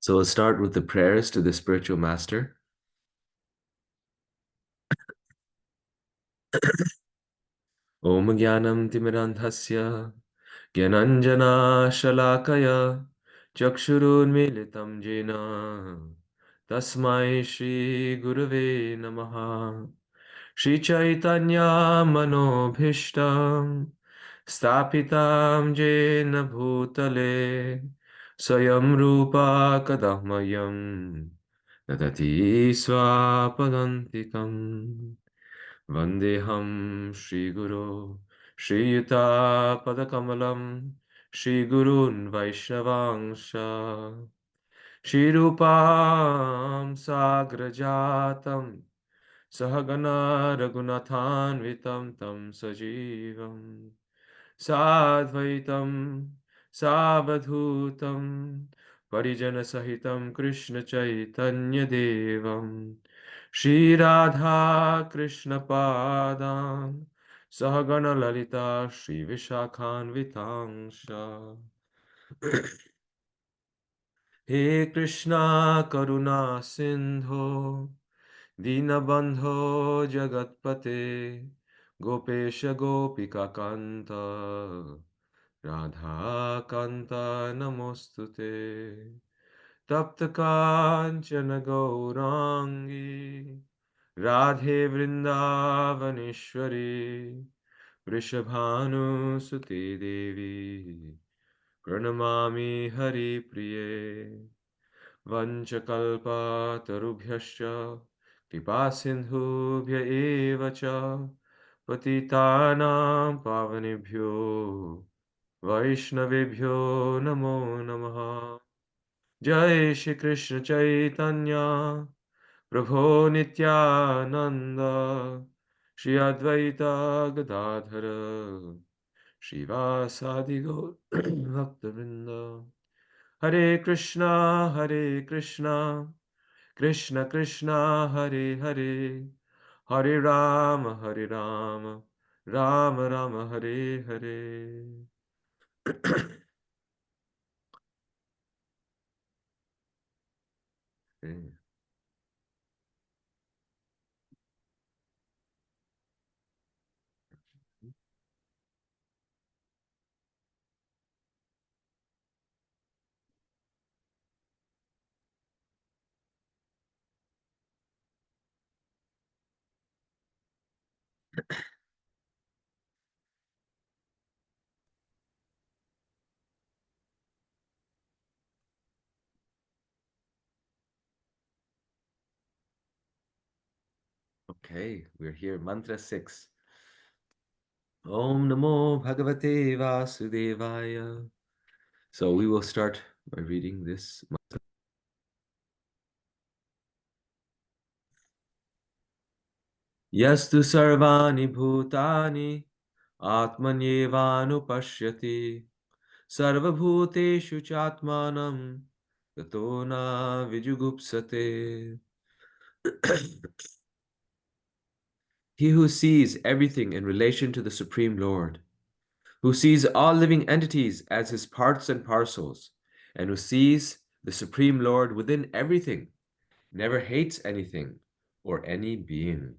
So we'll start with the prayers to the spiritual master. Om Jnanam Timirandhasya Gyananjana Shalakaya Chakshurunmilitam Jena Tasmai Shri Gurave Namaha Shri Chaitanya Manobhishtam Stapitam Jena Bhutale Swayam Rupa Kadahmayam Dadati Swapadantikam Vandeham Shri Guru Shri Yuta Padakamalam Shri Gurun Vaishnavangsha Shri Rupam Sagrajatam Sahagana Raghunathanvitam Tam Sajivam Sadvaitam Savadhutam Parijana Sahitam Krishna Chaitanya Devam Shri Radha Krishna Padam Sahagana Lalita Shri Vishakhanvitangsha He Krishna Karuna Sindho Dinabandho Jagatpate Gopesha Gopika Kanta Radha Kanta Namostute Tapta Kanchana Gaurangi Radhe Vrindavaneshwari Vrishabhanu Suti Devi Pranamami Hari Priye Vanchakalpatarubhyascha Kripasindhubhya eva cha Patitanam pavanebhyo Vaishnavebhyo namo namaha Jai Shri Krishna Chaitanya Prabhu Nityananda Shri Advaita Gadadhara Shivasadi Gaur Bhaktavinda Hare Krishna, Hare Krishna, Krishna Krishna, Hare Hare, Hare Rama, Hare Rama, Rama Rama, Hare Hare. Okay, we're here, mantra 6. Om Namo Bhagavate Vasudevaya. So we will start by reading this. Yastu sarvani bhutani atmanyevanu sarvabhuteshu chatmanam tato na vijugupsate. He who sees everything in relation to the Supreme Lord, who sees all living entities as his parts and parcels, and who sees the Supreme Lord within everything, never hates anything or any being.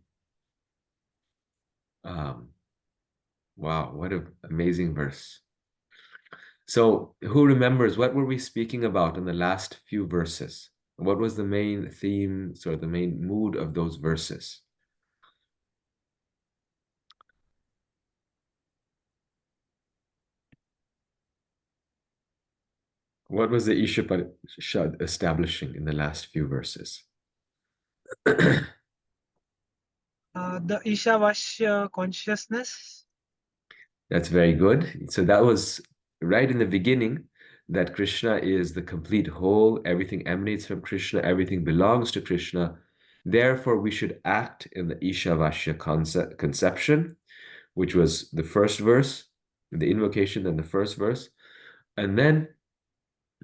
Wow, what an amazing verse. So, who remembers what were we speaking about in the last few verses? What was the main theme, or the main mood of those verses? What was the Isopanisad establishing in the last few verses? The Ishavasya consciousness. That's very good. So that was right in the beginning, that Krishna is the complete whole, everything emanates from Krishna, everything belongs to Krishna. Therefore, we should act in the Ishavasya conception, which was the first verse, the invocation, then the first verse. And then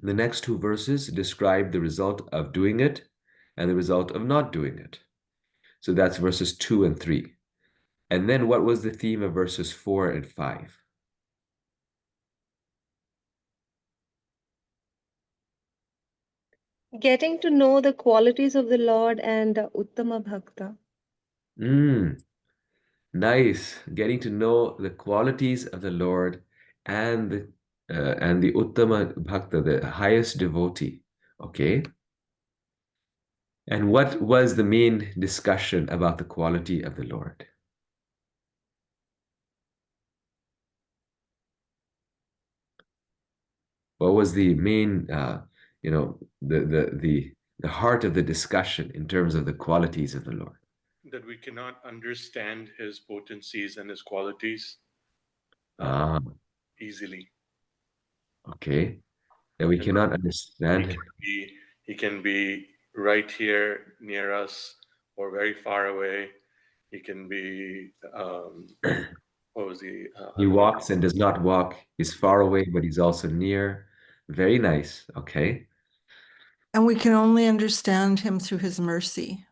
the next two verses describe the result of doing it and the result of not doing it. So that's verses 2 and 3. And then what was the theme of verses 4 and 5? Getting to know the qualities of the Lord and Uttama Bhakta. Mm, nice. Getting to know the qualities of the Lord and the Uttama Bhakta, the highest devotee. Okay. And what was the main discussion about the quality of the Lord? What was the main, the heart of the discussion in terms of the qualities of the Lord? That we cannot understand his potencies and his qualities Ah, easily. okay. That we And cannot he understand. can be he can be right here near us or very far away. He can be what was the He other one? walks and does not walk. He's far away, but he's also near. Very nice. Okay. And we can only understand him through his mercy.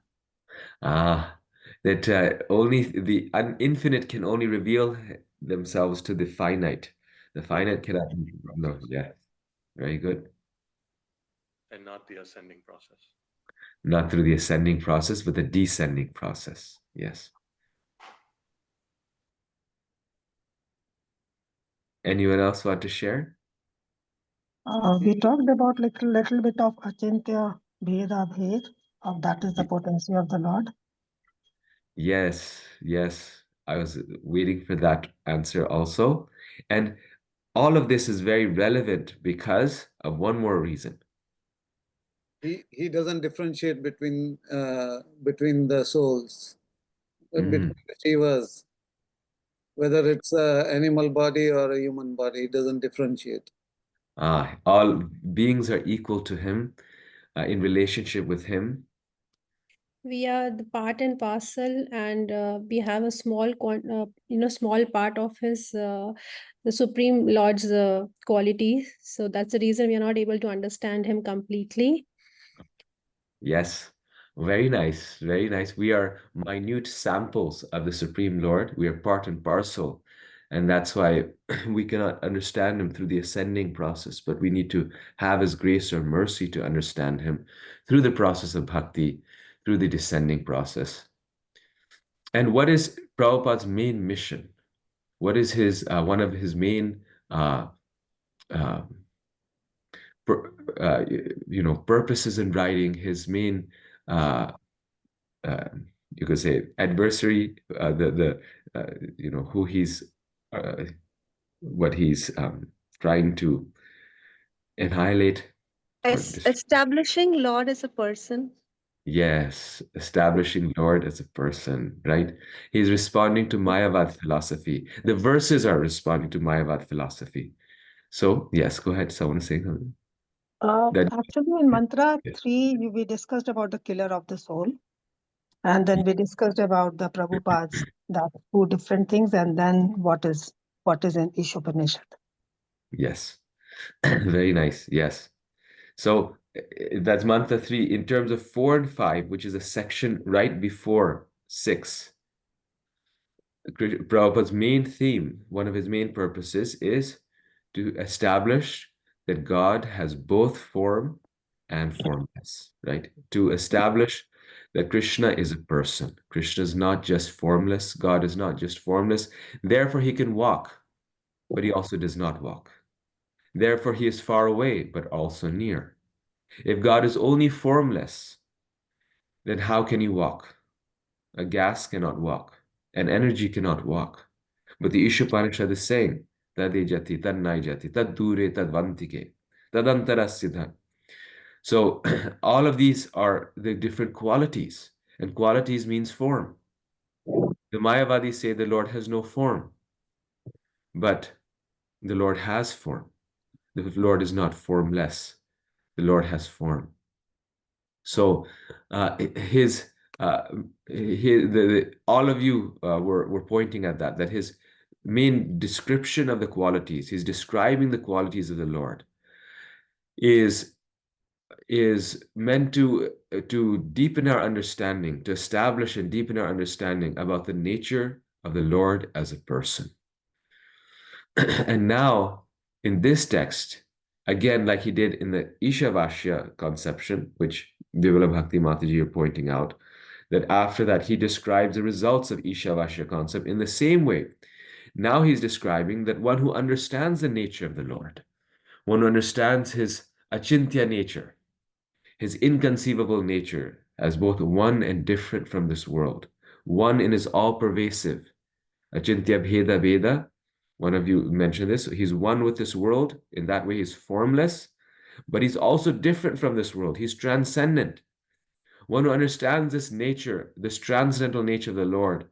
Ah, that only the infinite can only reveal themselves to the finite. The finite cannot. No, yeah. Very good. And not the ascending process. Not through the ascending process, but the descending process. Yes. Anyone else want to share? We talked about little bit of Achintya Bheda Bhed, of that is the potency of the Lord. Yes, yes. I was waiting for that answer also. And all of this is very relevant because of one more reason. He doesn't differentiate between the souls, between the jivas, whether it's an animal body or a human body. He doesn't differentiate. All beings are equal to him in relationship with him. We are the part and parcel, and we have a small part of his the Supreme Lord's quality. So that's the reason we are not able to understand him completely. Yes, very nice, very nice. We are minute samples of the Supreme Lord. We are part and parcel. And that's why we cannot understand him through the ascending process, but we need to have his grace or mercy to understand him through the process of bhakti, through the descending process. And what is Prabhupada's main mission? What is his one of his main uh, uh, purposes in writing? His main uh, you could say adversary, who he's uh, what he's trying to annihilate or Establishing Lord as a person. yes, establishing Lord as a person, right? He's responding to Mayavad philosophy. The verses are responding to Mayavad philosophy. So yes, go ahead. Someone say something. Actually, in mantra 3, we discussed about the killer of the soul, and then we discussed about the Prabhupada's, that two different things, and then what is in Isopanisad. Yes, very nice. Yes. So that's mantra 3. In terms of 4 and 5, which is a section right before 6, Prabhupada's main theme, one of his main purposes, is to establish that God has both form and formless, right? To establish that Krishna is a person. Krishna is not just formless. God is not just formless. Therefore, he can walk, but he also does not walk. Therefore, he is far away, but also near. If God is only formless, then how can he walk? A gas cannot walk. An energy cannot walk. But the Isopanishad is saying, Tade jati, tad nai jati, tad dure, tad vantike, tad antarasya. So all of these are the different qualities, and qualities means form. The Mayavadis say the Lord has no form, but the Lord has form. The Lord is not formless. The Lord has form. So his all of you were pointing at that his main description of the qualities, he's describing the qualities of the Lord, is meant to deepen our understanding, to establish and deepen our understanding about the nature of the Lord as a person. And now in this text, again, like he did in the Ishavashya conception, which Vimala Bhakti Mataji you're pointing out, that after that he describes the results of Ishavashya concept in the same way. Now he's describing that one who understands the nature of the Lord, one who understands his achintya nature, his inconceivable nature as both one and different from this world, one in his all-pervasive, achintya bheda veda. One of you mentioned this. He's one with this world. In that way, he's formless, but he's also different from this world. He's transcendent. One who understands this nature, this transcendental nature of the Lord,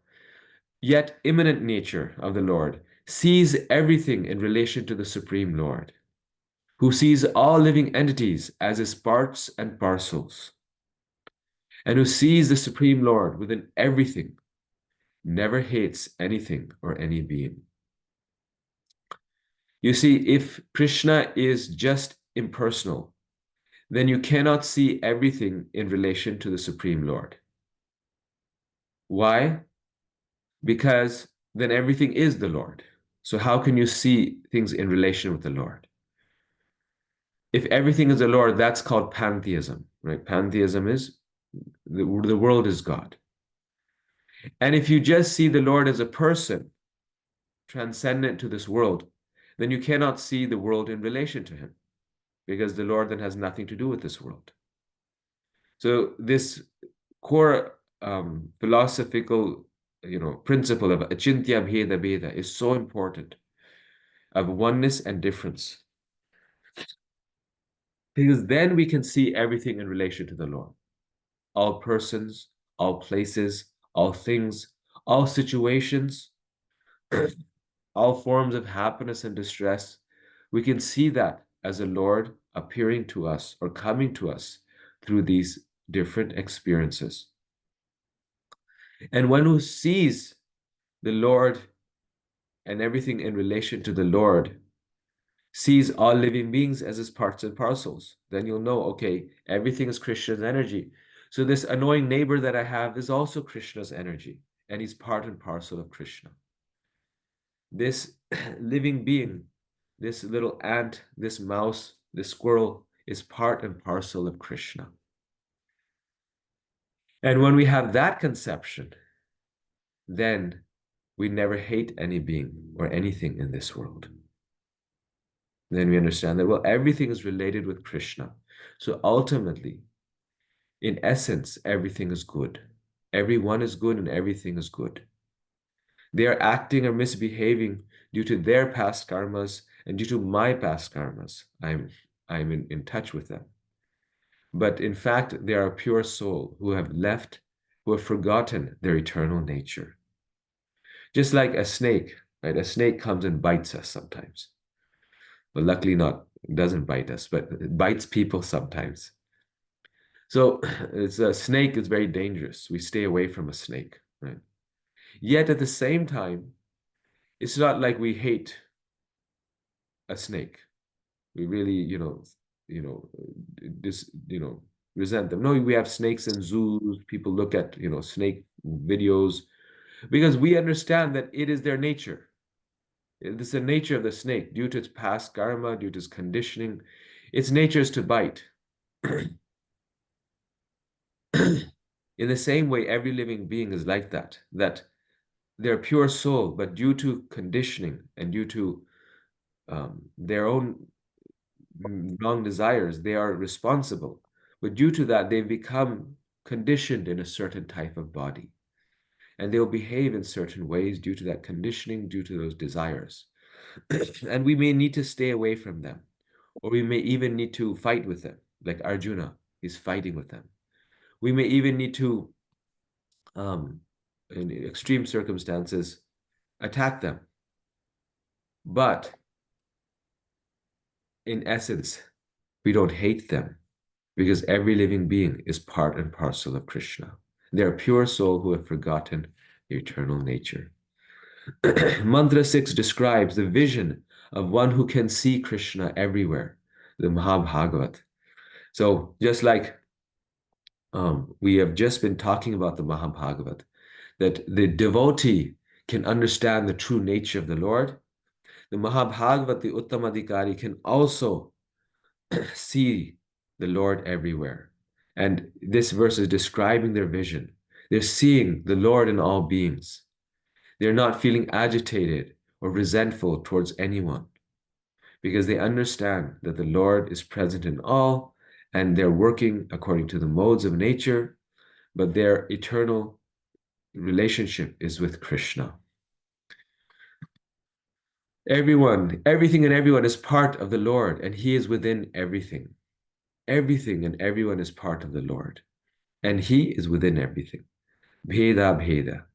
yet immanent nature of the Lord, sees everything in relation to the Supreme Lord, who sees all living entities as his parts and parcels, and who sees the Supreme Lord within everything, never hates anything or any being. You see, if Krishna is just impersonal, then you cannot see everything in relation to the Supreme Lord. Why? Because then everything is the Lord. So how can you see things in relation with the Lord? If everything is the Lord, that's called pantheism, right? Pantheism is the world is God. And if you just see the Lord as a person, transcendent to this world, then you cannot see the world in relation to him, because the Lord then has nothing to do with this world. So this core philosophical, principle of achintya bheda bheda is so important, of oneness and difference, because then we can see everything in relation to the Lord. All persons, all places, all things, all situations, all forms of happiness and distress, we can see that as a Lord appearing to us or coming to us through these different experiences. And one who sees the Lord and everything in relation to the Lord sees all living beings as his parts and parcels, then you'll know, okay, everything is Krishna's energy. So this annoying neighbor that I have is also Krishna's energy, and he's part and parcel of Krishna. This living being, this little ant, this mouse, this squirrel is part and parcel of Krishna. And when we have that conception, then we never hate any being or anything in this world. Then we understand that, well, everything is related with Krishna. So ultimately, in essence, everything is good. Everyone is good and everything is good. They are acting or misbehaving due to their past karmas and due to my past karmas. I'm in touch with them. But in fact, they are a pure soul who have forgotten their eternal nature. Just like a snake, right? A snake comes and bites us sometimes. But luckily not, it doesn't bite us, but it bites people sometimes. So it's a snake is very dangerous. We stay away from a snake, right? Yet at the same time, it's not like we hate a snake. We really, resent them. No, we have snakes in zoos. People look at, snake videos because we understand that it is their nature. It is the nature of the snake due to its past karma, due to its conditioning. Its nature is to bite. In the same way, every living being is like that they're pure soul, but due to conditioning and due to their own wrong desires, they are responsible. But due to that, they've become conditioned in a certain type of body. And they'll behave in certain ways due to that conditioning, due to those desires. And we may need to stay away from them, or we may even need to fight with them, like Arjuna is fighting with them. We may even need to, in extreme circumstances, attack them. But in essence, we don't hate them because every living being is part and parcel of Krishna. They are pure soul who have forgotten their eternal nature. Mantra 6 describes the vision of one who can see Krishna everywhere, the Mahabhagavat. So just like we have just been talking about the Mahabhagavat, that the devotee can understand the true nature of the Lord, the Mahabhagavat, the Uttamadhikari, can also see the Lord everywhere. And this verse is describing their vision. They're seeing the Lord in all beings. They're not feeling agitated or resentful towards anyone because they understand that the Lord is present in all and they're working according to the modes of nature, but their eternal relationship is with Krishna. Everyone, everything and everyone is part of the Lord, and He is within everything. Everything and everyone is part of the Lord, and He is within everything. Bheda Bheda.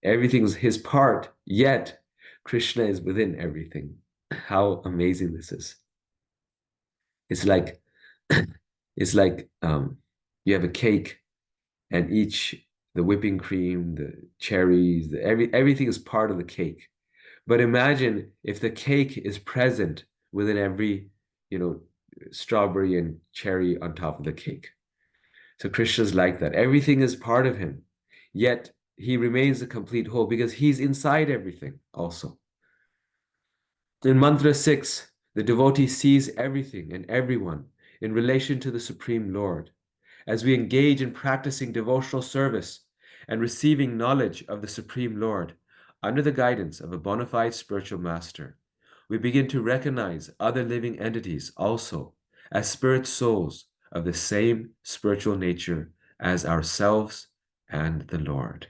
Everything is His part, yet Krishna is within everything. How amazing this is. It's like it's like you have a cake, and the whipping cream, the cherries, everything is part of the cake. But imagine if the cake is present within every, strawberry and cherry on top of the cake. So Krishna's like that. Everything is part of him, yet he remains a complete whole because he's inside everything also. In Mantra 6, the devotee sees everything and everyone in relation to the Supreme Lord. As we engage in practicing devotional service and receiving knowledge of the Supreme Lord under the guidance of a bona fide spiritual master, we begin to recognize other living entities also as spirit souls of the same spiritual nature as ourselves and the Lord.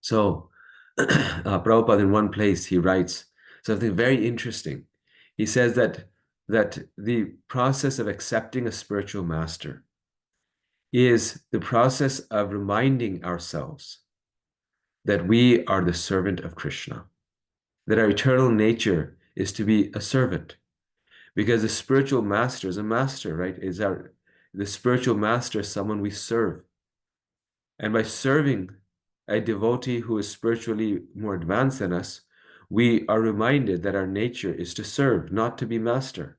So, Prabhupada in one place, he writes something very interesting. He says that the process of accepting a spiritual master is the process of reminding ourselves that we are the servant of Krishna, that our eternal nature is to be a servant, because the spiritual master is a master, right? The spiritual master is someone we serve. And by serving a devotee who is spiritually more advanced than us, we are reminded that our nature is to serve, not to be master.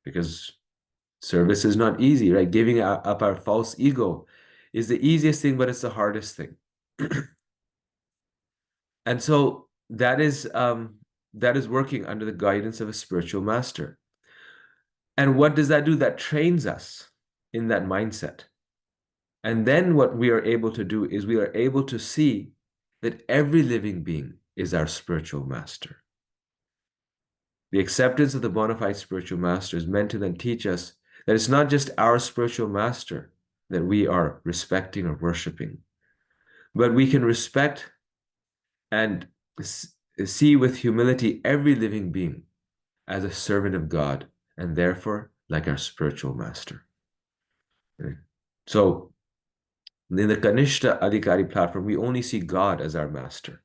Because service is not easy, right? Giving up our false ego is the easiest thing, but it's the hardest thing. And so that is working under the guidance of a spiritual master. And what does that do? That trains us in that mindset. And then what we are able to do is we are able to see that every living being is our spiritual master. The acceptance of the bona fide spiritual master is meant to then teach us that it's not just our spiritual master that we are respecting or worshiping, but we can respect and see with humility every living being as a servant of God and therefore like our spiritual master. Okay. So in the Kanishta Adhikari platform, we only see God as our master.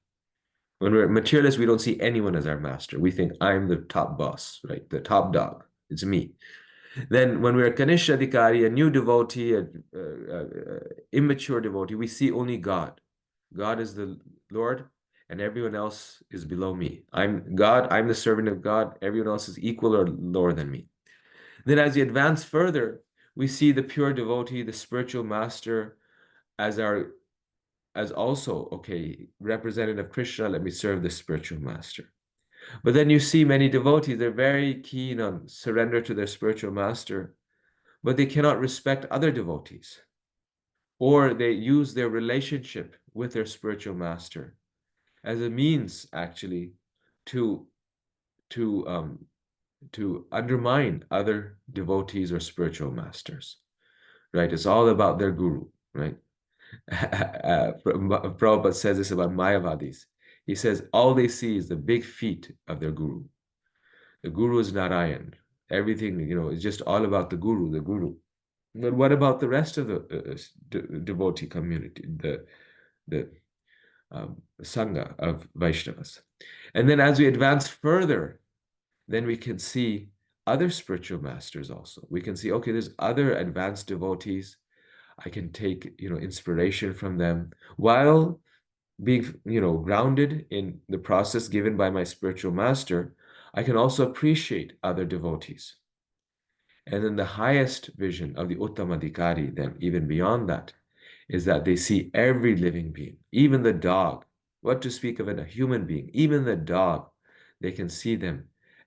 When we're materialists, we don't see anyone as our master. We think I'm the top boss, right? The top dog. It's me. Then when we're a Kanishta Adhikari, a new devotee, an immature devotee, we see only God. God is the Lord and everyone else is below me. I'm God, I'm the servant of God. Everyone else is equal or lower than me. Then as we advance further, we see the pure devotee, the spiritual master, as also, okay, representative of Krishna, let me serve the spiritual master. But then you see many devotees, they're very keen on surrender to their spiritual master, but they cannot respect other devotees. Or they use their relationship with their spiritual master as a means, actually, to undermine other devotees or spiritual masters, right? It's all about their guru, right? Prabhupada says this about Mayavadis. He says all they see is the big feet of their guru. The guru is Narayan. Everything, is just all about the guru, the guru. But what about the rest of the devotee community, the Sangha of Vaishnavas? And then as we advance further, then we can see other spiritual masters also. We can see, okay, there's other advanced devotees. I can take, inspiration from them while being, grounded in the process given by my spiritual master. I can also appreciate other devotees. And then the highest vision of the Uttamadhikari, then even beyond that, is that they see every living being, even the dog, what to speak of a human being, even the dog, they can see them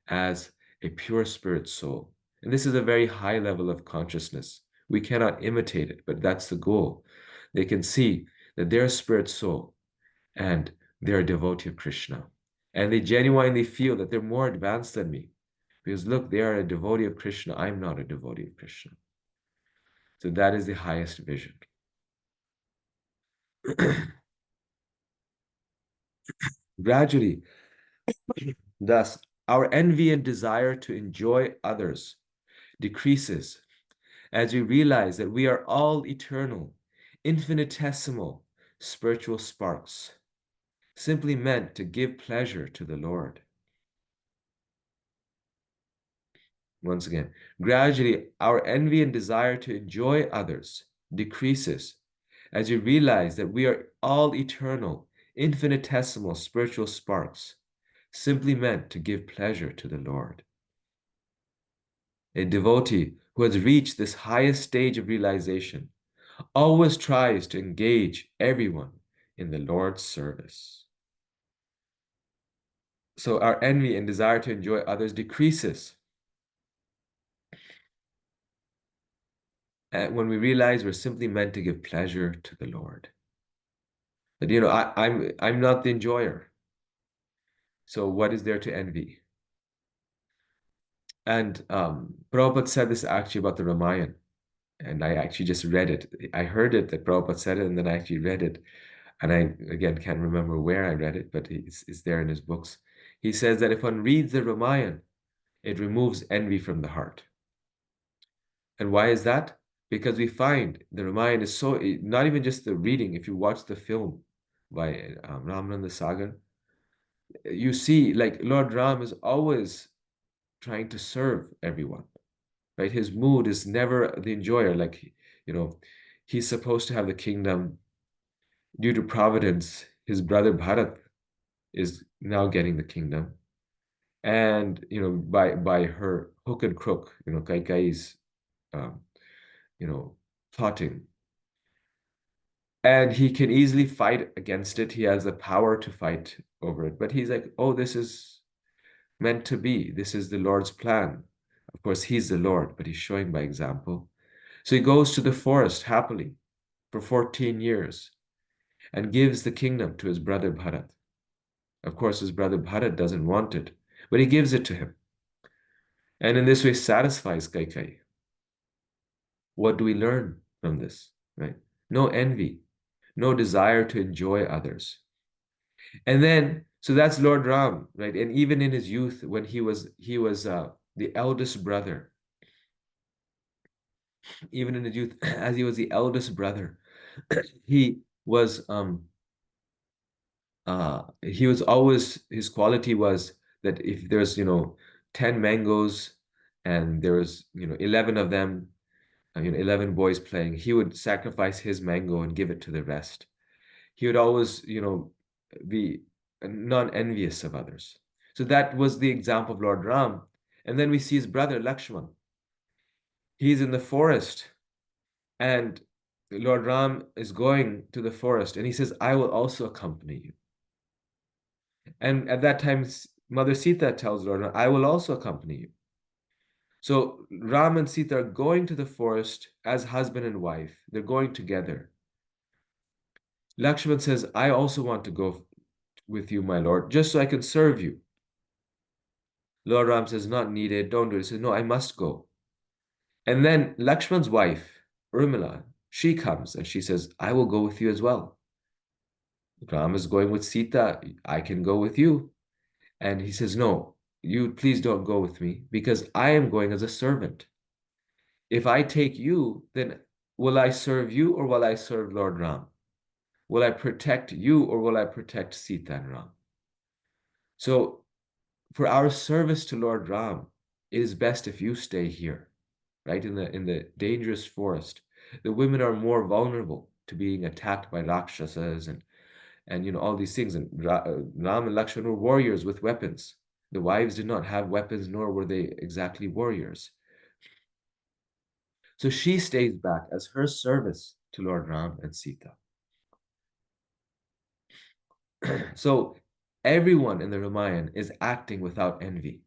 as a pure spirit soul. And this is a very high level of consciousness. We cannot imitate it, but that's the goal. They can see that they're a spirit soul and they're a devotee of Krishna. And they genuinely feel that they're more advanced than me. Because look, they are a devotee of Krishna. I'm not a devotee of Krishna. So that is the highest vision. Gradually, thus, our envy and desire to enjoy others decreases as we realize that we are all eternal, infinitesimal spiritual sparks, simply meant to give pleasure to the Lord. Once again, gradually, our envy and desire to enjoy others decreases as we realize that we are all eternal, infinitesimal spiritual sparks, simply meant to give pleasure to the Lord. A devotee who has reached this highest stage of realization always tries to engage everyone in the Lord's service. So our envy and desire to enjoy others decreases. And when we realize we're simply meant to give pleasure to the Lord. But I'm not the enjoyer. So what is there to envy? And Prabhupada said this actually about the Ramayana. And I actually just read it. I heard it that Prabhupada said it, and then I actually read it. And I, again, can't remember where I read it, but it's there in his books. He says that if one reads the Ramayana, it removes envy from the heart. And why is that? Because we find the Ramayana is so, not even just the reading, if you watch the film by Ramananda Sagar, you see like Lord Ram is always trying to serve everyone, right? His mood is never the enjoyer. Like, he's supposed to have the kingdom. Due to providence, his brother Bharat is now getting the kingdom. And, by her hook and crook, Kaikai's, plotting. And he can easily fight against it. He has the power to fight over it. But he's like, oh, this is meant to be. This is the Lord's plan. Of course, he's the Lord, but he's showing by example. So he goes to the forest happily for 14 years and gives the kingdom to his brother Bharat. Of course, his brother Bharat doesn't want it, but he gives it to him. And in this way satisfies Kaikai. What do we learn from this, right? No envy, no desire to enjoy others. And then, so that's Lord Ram, right? And even in his youth, when he was the eldest brother, even in his youth, as he was the eldest brother, he was always, his quality was that if there's 10 mangoes and there's 11 of them, 11 boys playing, he would sacrifice his mango and give it to the rest. He would always be non-envious of others. So that was the example of Lord Ram. And then we see his brother Lakshman. He's in the forest, and Lord Ram is going to the forest, and he says, I will also accompany you. And at that time, Mother Sita tells Lord Ram, I will also accompany you. So Ram and Sita are going to the forest as husband and wife. They're going together. Lakshman says, I also want to go with you, my Lord, just so I can serve you. Lord Ram says, not needed, don't do it. He says, no, I must go. And then Lakshman's wife, Urmila, she comes and she says, I will go with you as well. Ram is going with Sita, I can go with you. And he says, no, you please don't go with me because I am going as a servant. If I take you, then will I serve you or will I serve Lord Ram? Will I protect you or will I protect Sita and Ram? So for our service to Lord Ram, it is best if you stay here, right? In the dangerous forest. The women are more vulnerable to being attacked by Rakshasas and all these things. And Ram and Lakshmana were warriors with weapons. The wives did not have weapons, nor were they exactly warriors. So she stays back as her service to Lord Ram and Sita. So everyone in the Ramayana is acting without envy.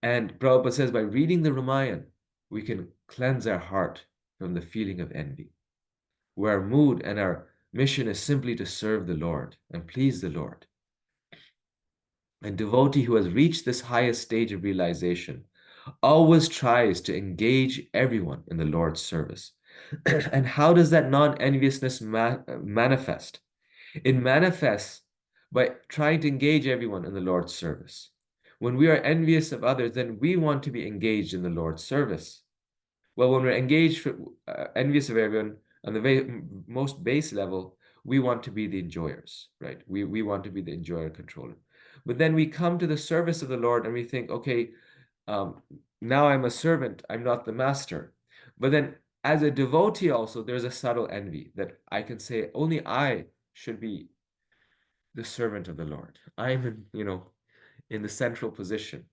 And Prabhupada says by reading the Ramayana, we can cleanse our heart from the feeling of envy, where our mood and our mission is simply to serve the Lord and please the Lord. A devotee who has reached this highest stage of realization always tries to engage everyone in the Lord's service. And how does that non-enviousness manifest? It manifests by trying to engage everyone in the Lord's service. When we are envious of others, then we want to be engaged in the Lord's service. Well, when we're envious of everyone on the most base level, we want to be the enjoyers, right? We want to be the enjoyer controller. But then we come to the service of the Lord and we think, okay, now I'm a servant, I'm not the master. But then as a devotee also, there's a subtle envy that I can say, only I should be the servant of the Lord. I'm in the central position.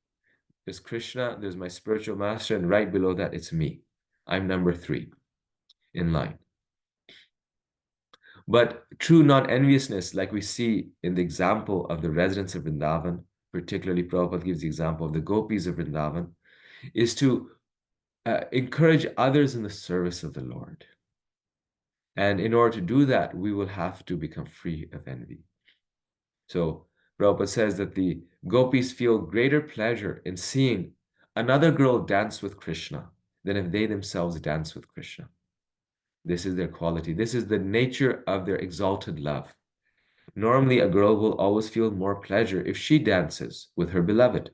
There's Krishna, there's my spiritual master, and right below that, it's me. I'm number 3 in line. But true non-enviousness, like we see in the example of the residents of Vrindavan, particularly Prabhupada gives the example of the gopis of Vrindavan, is to encourage others in the service of the Lord. And in order to do that, we will have to become free of envy. So Prabhupada says that the gopis feel greater pleasure in seeing another girl dance with Krishna than if they themselves dance with Krishna. This is their quality. This is the nature of their exalted love. Normally, a girl will always feel more pleasure if she dances with her beloved.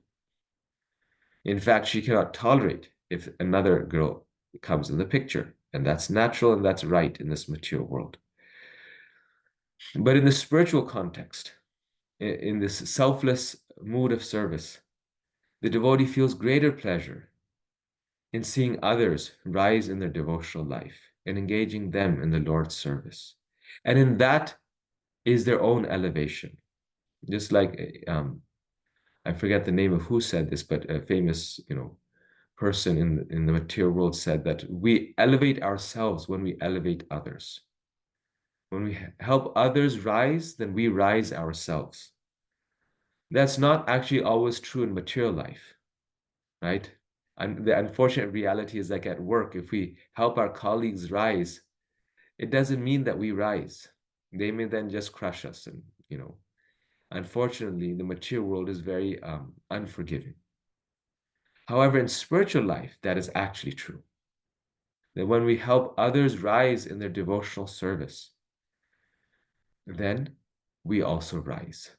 In fact, she cannot tolerate if another girl comes in the picture. And that's natural and that's right in this material world. But in the spiritual context, in this selfless mood of service, the devotee feels greater pleasure in seeing others rise in their devotional life and engaging them in the Lord's service. And in that is their own elevation. Just like, I forget the name of who said this, but a famous, person in the material world said that we elevate ourselves when we elevate others. When we help others rise, then we rise ourselves. That's not actually always true in material life, right? And the unfortunate reality is like at work, if we help our colleagues rise, it doesn't mean that we rise. They may then just crush us. And, unfortunately, the material world is very unforgiving. However, in spiritual life, that is actually true. That when we help others rise in their devotional service, then we also rise.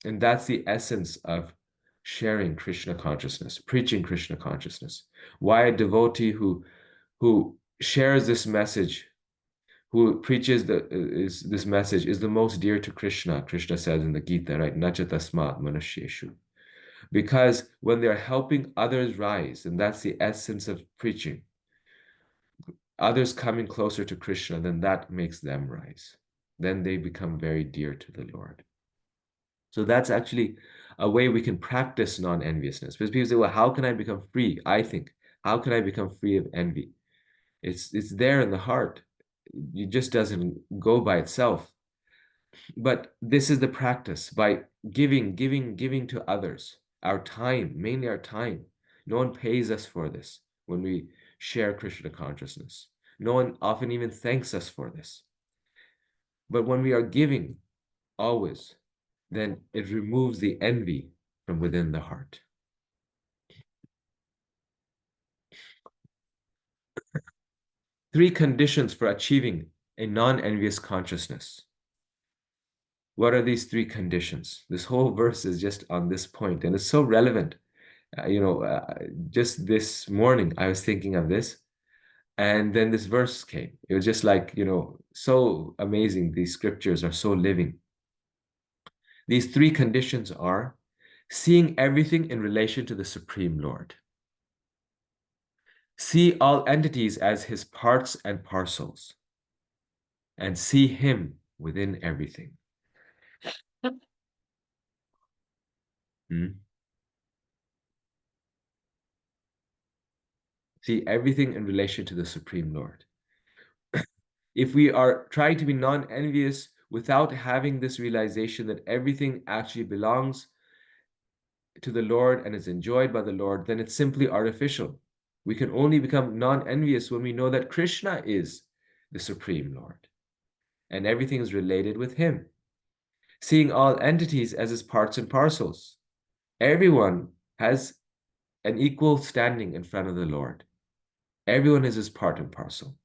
And that's the essence of sharing Krishna consciousness, preaching Krishna consciousness. Why a devotee who shares this message, who preaches this message, is the most dear to Krishna. Krishna says in the Gita, right? Nacha tasmat manusheshu. Because when they're helping others rise, and that's the essence of preaching, others coming closer to Krishna, then that makes them rise. Then they become very dear to the Lord. So that's actually a way we can practice non-enviousness. Because people say, well, how can I become free? I think, how can I become free of envy? It's there in the heart. It just doesn't go by itself. But this is the practice by giving to others our time, mainly our time. No one pays us for this when we share Krishna consciousness. No one often even thanks us for this. But when we are giving always, then it removes the envy from within the heart. Three conditions for achieving a non-envious consciousness. What are these three conditions? This whole verse is just on this point, and it's so relevant. Just this morning, I was thinking of this, and then this verse came. It was just like, so amazing. These scriptures are so living. These three conditions are seeing everything in relation to the Supreme Lord. See all entities as his parts and parcels, and see him within everything. See everything in relation to the Supreme Lord. if we are trying to be non-envious without having this realization that everything actually belongs to the Lord and is enjoyed by the Lord, then it's simply artificial. We can only become non-envious when we know that Krishna is the Supreme Lord and everything is related with him. Seeing all entities as his parts and parcels. Everyone has an equal standing in front of the Lord. Everyone is his part and parcel.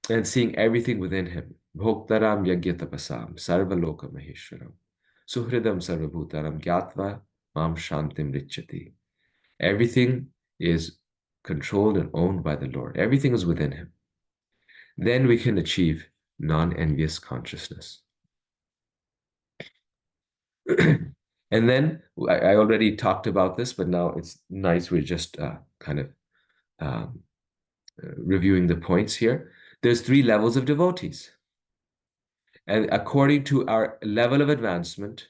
And seeing everything within him. Bhoktaram yagyatapasam sarvaloka maheshwaram suhridam sarvabhutaram gyatva mam shantim richati. Everything is controlled and owned by the Lord. Everything is within him. Then we can achieve non-envious consciousness. And then I already talked about this, but now it's nice we're just kind of reviewing the points here. There's 3 levels of devotees. And according to our level of advancement,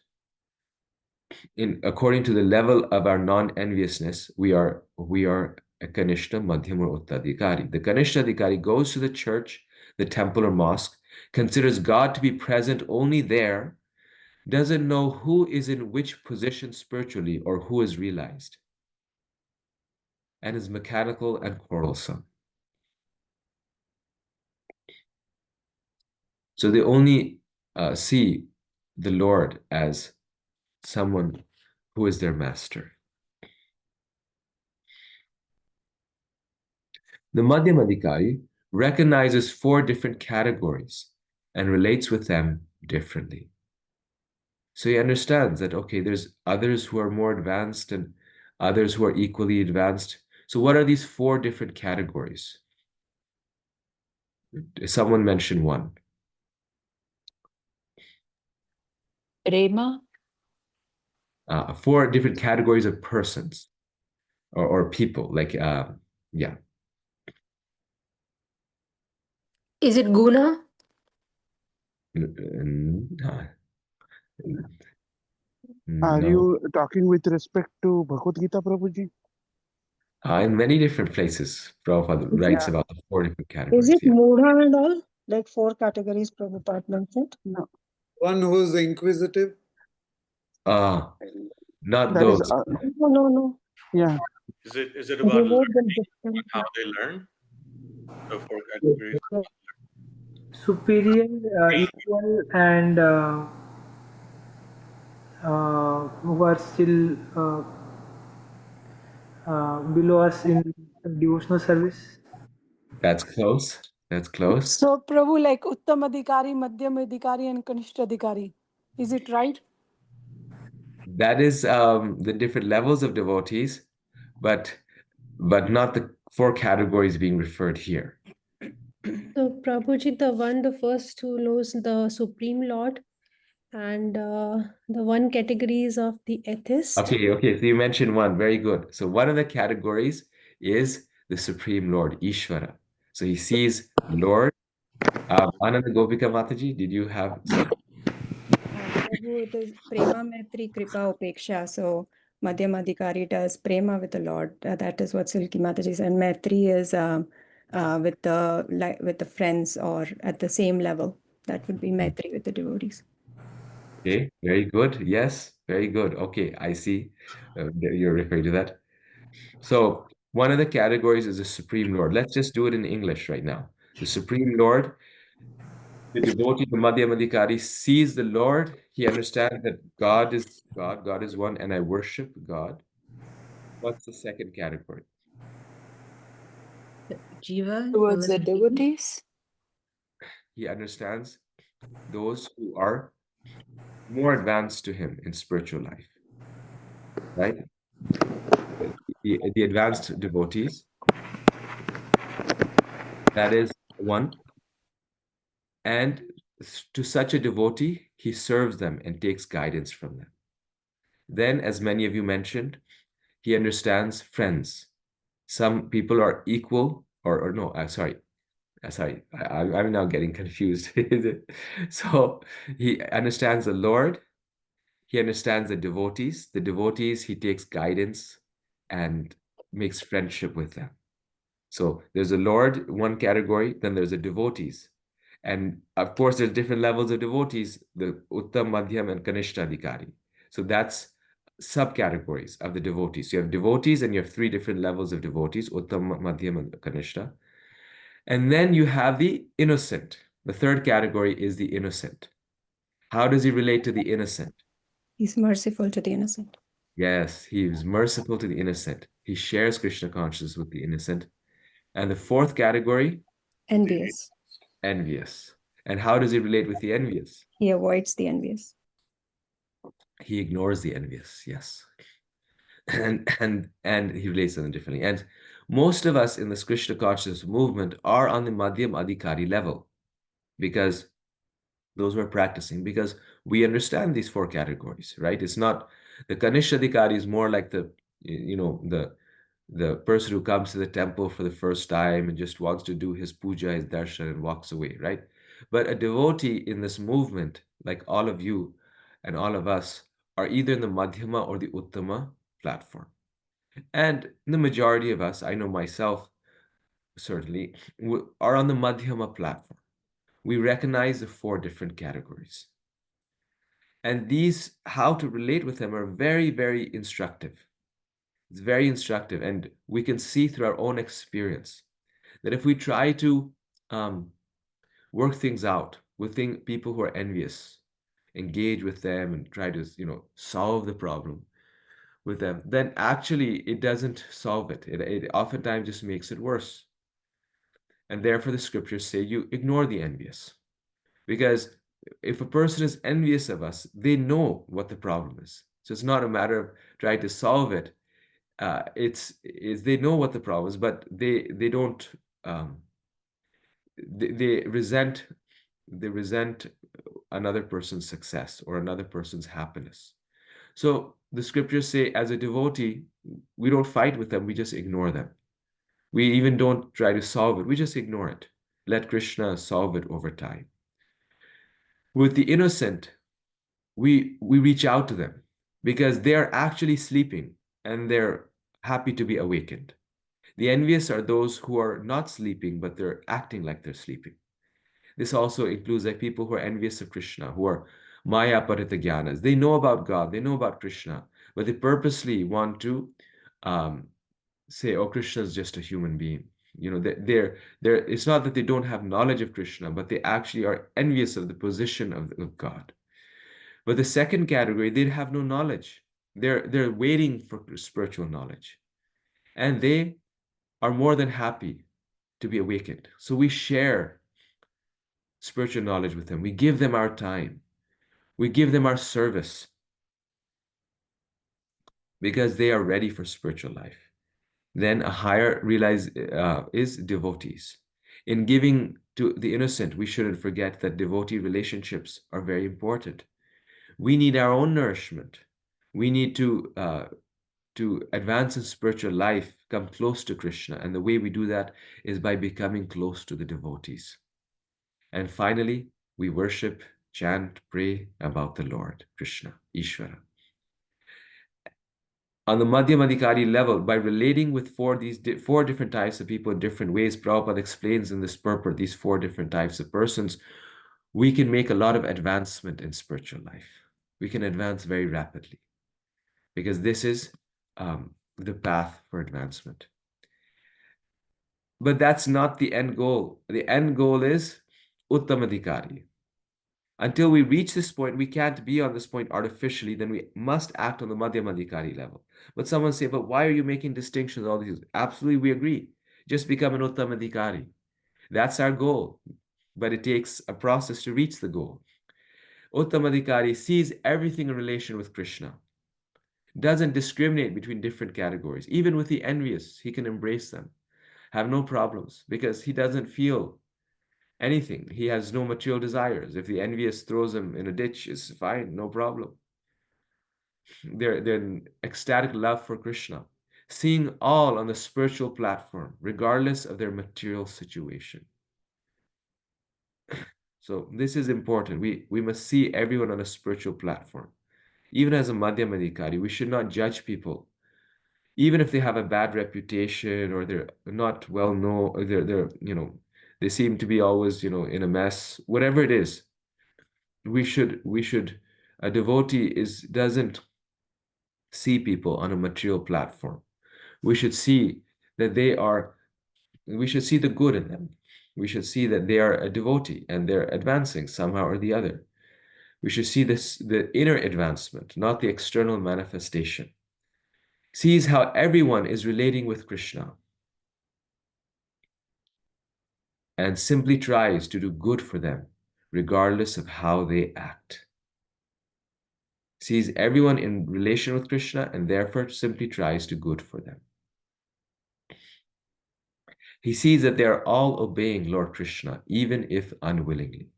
according to the level of our non-enviousness, we are a Kanishta, Madhyam, or Uttadhikari. The Kanishta Adhikari goes to the church, the temple or mosque, considers God to be present only there, doesn't know who is in which position spiritually or who is realized, and is mechanical and quarrelsome. So they only see the Lord as someone who is their master. The Madhyam Adhikari recognizes 4 different categories and relates with them differently. So he understands that, okay, there's others who are more advanced and others who are equally advanced. So what are these 4 different categories? Someone mentioned one. Prema? 4 different categories of persons or people, like, yeah. Is it Guna? Are No. you talking with respect to Bhagavad Gita, Prabhuji? In many different places, Prabhupada writes about the 4 different Is categories. it Yeah. Mudha and all? Like 4 categories Prabhupada mentioned? No. One who is inquisitive. Not That those. is, No. yeah. Is it They about wrote them learning, differently. how they learn? The 4 categories. Superior, equal, and who are still below us in devotional service. That's close. That's close. So, Prabhu, like Uttam Adhikari, Madhyam Adhikari, and Kanishta Adhikari. Is it right? That is the different levels of devotees, but not the 4 categories being referred here. So Prabhuji, the first who knows the Supreme Lord, and the 1 categories of the atheist. Okay. So you mentioned one. Very good. So one of the categories is the Supreme Lord, Ishvara. So he sees Lord. Ananda Gopika Mataji, did you have some? Prabhu, it is Prema, Maitri, Kripa, Upeksha. So Madhyam Adhikari does Prema with the Lord. That is what Silki Mataji said. And Maitri is with the friends or at the same level. That would be Maitri with the devotees. Okay, very good. Yes, very good. Okay, I see. You're referring to that. So one of the categories is the Supreme Lord. Let's just do it in English right now. The Supreme Lord, the devotee, the Madhyam Adhikari, sees the Lord. He understands that God is God, God is one, and I worship God. What's the second category? Jiva Towards the devotees? He understands those who are more advanced to him in spiritual life, right? The advanced devotees, that is one. And to such a devotee, he serves them and takes guidance from them. Then, as many of you mentioned, he understands friends. Some people are equal, or no, sorry, I'm now getting confused. So he understands the Lord, he understands the devotees. The devotees, he takes guidance and makes friendship with them. So there's a Lord, one category, then there's a devotees. And of course, there's different levels of devotees, the Uttam, Madhyam, and Kanishta Adhikari. So that's subcategories of the devotees. You have devotees and you have three different levels of devotees, Uttam, Madhyam, and Kanishta. And then you have the innocent. The third category is the innocent. How does he relate to the innocent? He's merciful to the innocent. Yes, he is merciful to the innocent. He shares Krishna consciousness with the innocent. And the fourth category? Envious. Envious. And how does he relate with the envious? He avoids the envious. He ignores the envious, yes. And he relates to them differently. And most of us in this Krishna consciousness movement are on the Madhyam Adhikari level because those who are practicing, because we understand these four categories, right? It's not the Kanishta Adhikari is more like the person who comes to the temple for the first time and just wants to do his puja, his darshan, and walks away, right? But a devotee in this movement, like all of you and all of us, are either in the Madhyama or the Uttama platform. And the majority of us, I know myself certainly, are on the Madhyama platform. We recognize the four different categories. And these, how to relate with them, are very, very instructive. It's very instructive. And we can see through our own experience that if we try to work things out with people who are envious, engage with them and try to, solve the problem with them, then actually it doesn't solve it. It oftentimes just makes it worse. And therefore the scriptures say you ignore the envious. Because if a person is envious of us, they know what the problem is. So it's not a matter of trying to solve it. It's they know what the problem is, but they don't they resent another person's success or another person's happiness. So the scriptures say, as a devotee, we don't fight with them, we just ignore them. We even don't try to solve it, we just ignore it. Let Krishna solve it over time. With the innocent, we reach out to them because they're actually sleeping and they're happy to be awakened. The envious are those who are not sleeping, but they're acting like they're sleeping. This also includes like people who are envious of Krishna, who are Maya Paritagyanas. They know about God, they know about Krishna, but they purposely want to say, oh, Krishna is just a human being. They're it's not that they don't have knowledge of Krishna, but they actually are envious of the position of God. But the second category, they have no knowledge. They're waiting for spiritual knowledge. And they are more than happy to be awakened. So we share spiritual knowledge with them. We give them our time. We give them our service because they are ready for spiritual life. Then a higher is devotees. In giving to the innocent, we shouldn't forget that devotee relationships are very important. We need our own nourishment. We need to advance in spiritual life, come close to Krishna. And the way we do that is by becoming close to the devotees. And finally, we worship, chant, pray about the Lord, Krishna, Ishvara. On the Madhyam Adhikari level, by relating with four different types of people in different ways, Prabhupada explains in this purport, these four different types of persons, we can make a lot of advancement in spiritual life. We can advance very rapidly because this is the path for advancement. But that's not the end goal. The end goal is Uttamadhikari. Until we reach this point, we can't be on this point artificially, then we must act on the Madhyamadhikari level. But someone say, but why are you making distinctions, all these? Absolutely, we agree. Just become an Uttamadhikari. That's our goal. But it takes a process to reach the goal. Uttamadhikari sees everything in relation with Krishna. Doesn't discriminate between different categories. Even with the envious, he can embrace them. Have no problems because he doesn't feel anything. He has no material desires. If the envious throws him in a ditch, it's fine, no problem. They're in ecstatic love for Krishna, seeing all on the spiritual platform, regardless of their material situation. So this is important. We must see everyone on a spiritual platform. Even as a Madhyamadhikari, we should not judge people even if they have a bad reputation or they're not well known, or they're they seem to be always in a mess, whatever it is, we should a devotee doesn't see people on a material platform. We should see that we should see the good in them. We should see that they are a devotee and they're advancing somehow or the other. We should see the inner advancement, not the external manifestation. Sees how everyone is relating with Krishna and simply tries to do good for them, regardless of how they act. Sees everyone in relation with Krishna and therefore simply tries to do good for them. He sees that they are all obeying Lord Krishna, even if unwillingly.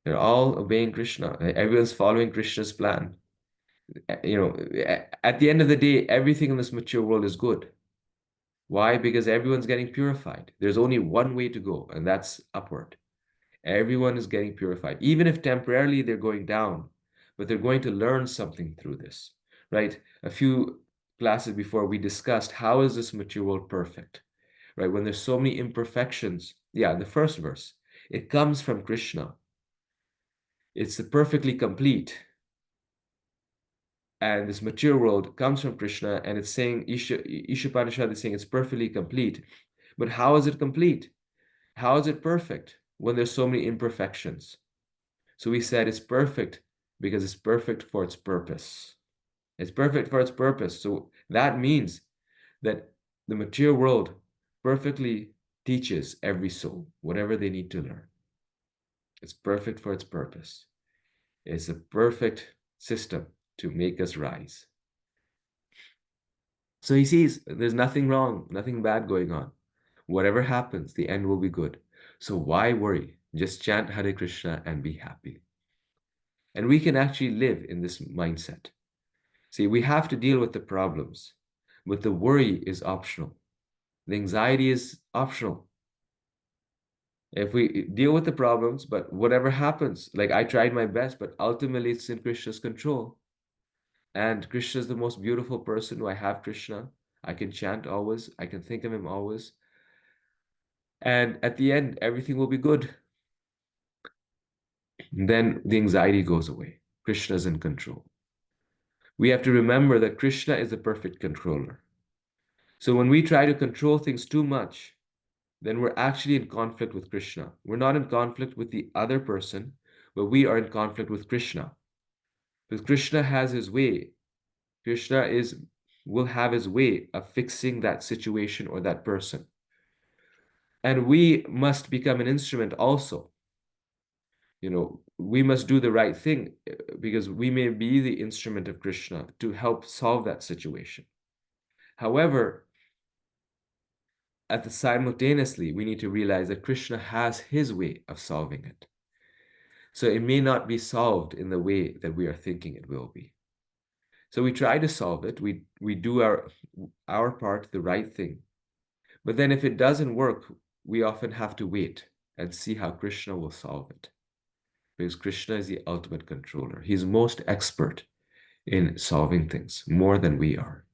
They're all obeying Krishna. Everyone's following Krishna's plan. At the end of the day, everything in this mature world is good. Why? Because everyone's getting purified. There's only one way to go, and that's upward. Everyone is getting purified, even if temporarily they're going down, but they're going to learn something through this, right? A few classes before we discussed how is this mature world perfect, right? When there's so many imperfections, in the first verse, it comes from Krishna. It's perfectly complete. And this mature world comes from Krishna, and it's saying, Isopanisad is saying it's perfectly complete. But how is it complete? How is it perfect when there's so many imperfections? So we said it's perfect because it's perfect for its purpose. It's perfect for its purpose. So that means that the material world perfectly teaches every soul whatever they need to learn. It's perfect for its purpose. It's a perfect system to make us rise. So he sees there's nothing wrong, nothing bad going on. Whatever happens, the end will be good. So why worry? Just chant Hare Krishna and be happy. And we can actually live in this mindset. See, we have to deal with the problems, but the worry is optional. The anxiety is optional. If we deal with the problems, but whatever happens, like I tried my best, but ultimately it's in Krishna's control. And Krishna is the most beautiful person who I have Krishna. I can chant always. I can think of him always. And at the end, everything will be good. Then the anxiety goes away. Krishna is in control. We have to remember that Krishna is the perfect controller. So when we try to control things too much, then we're actually in conflict with Krishna. We're not in conflict with the other person, but we are in conflict with Krishna. Because Krishna has his way. Krishna will have his way of fixing that situation or that person. And we must become an instrument also. We must do the right thing because we may be the instrument of Krishna to help solve that situation. However, simultaneously, we need to realize that Krishna has his way of solving it. So it may not be solved in the way that we are thinking it will be. So we try to solve it. We do our part, the right thing. But then if it doesn't work, we often have to wait and see how Krishna will solve it. Because Krishna is the ultimate controller. He's most expert in solving things, more than we are.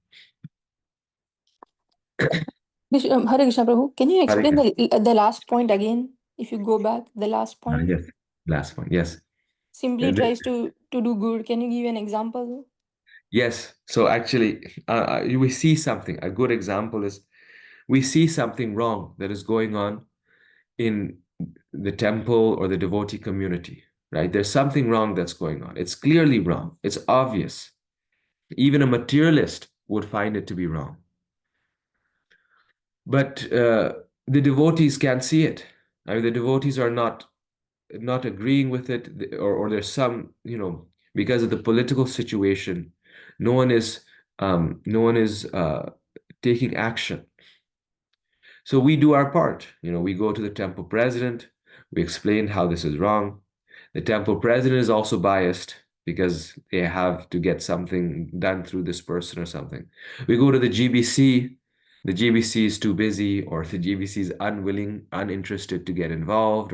Hare Krishna Prabhu, can you Hare explain Krishna. the last point again? If you go back, the last point. Yes, last one, yes. Simply tries to do good. Can you give an example? Yes, so actually, we see something. A good example is we see something wrong that is going on in the temple or the devotee community, right? There's something wrong that's going on. It's clearly wrong. It's obvious. Even a materialist would find it to be wrong. But the devotees can't see it. I mean, the devotees are not agreeing with it, or there's some, because of the political situation, no one is taking action. So we do our part. We go to the temple president, we explain how this is wrong. The temple president is also biased because they have to get something done through this person or something. We go to the GBC. The GBC is too busy, or the GBC is unwilling, uninterested to get involved,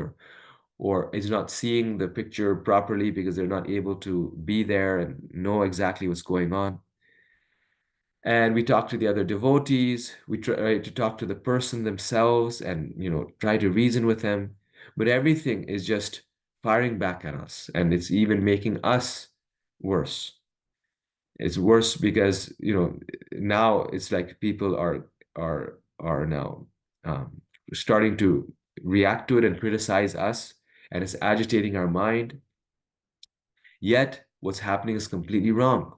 or is not seeing the picture properly because they're not able to be there and know exactly what's going on. And we talk to the other devotees. We try to talk to the person themselves and, try to reason with them. But everything is just firing back at us, and it's even making us worse. It's worse because, now it's like people are now starting to react to it and criticize us, and it's agitating our mind. Yet what's happening is completely wrong.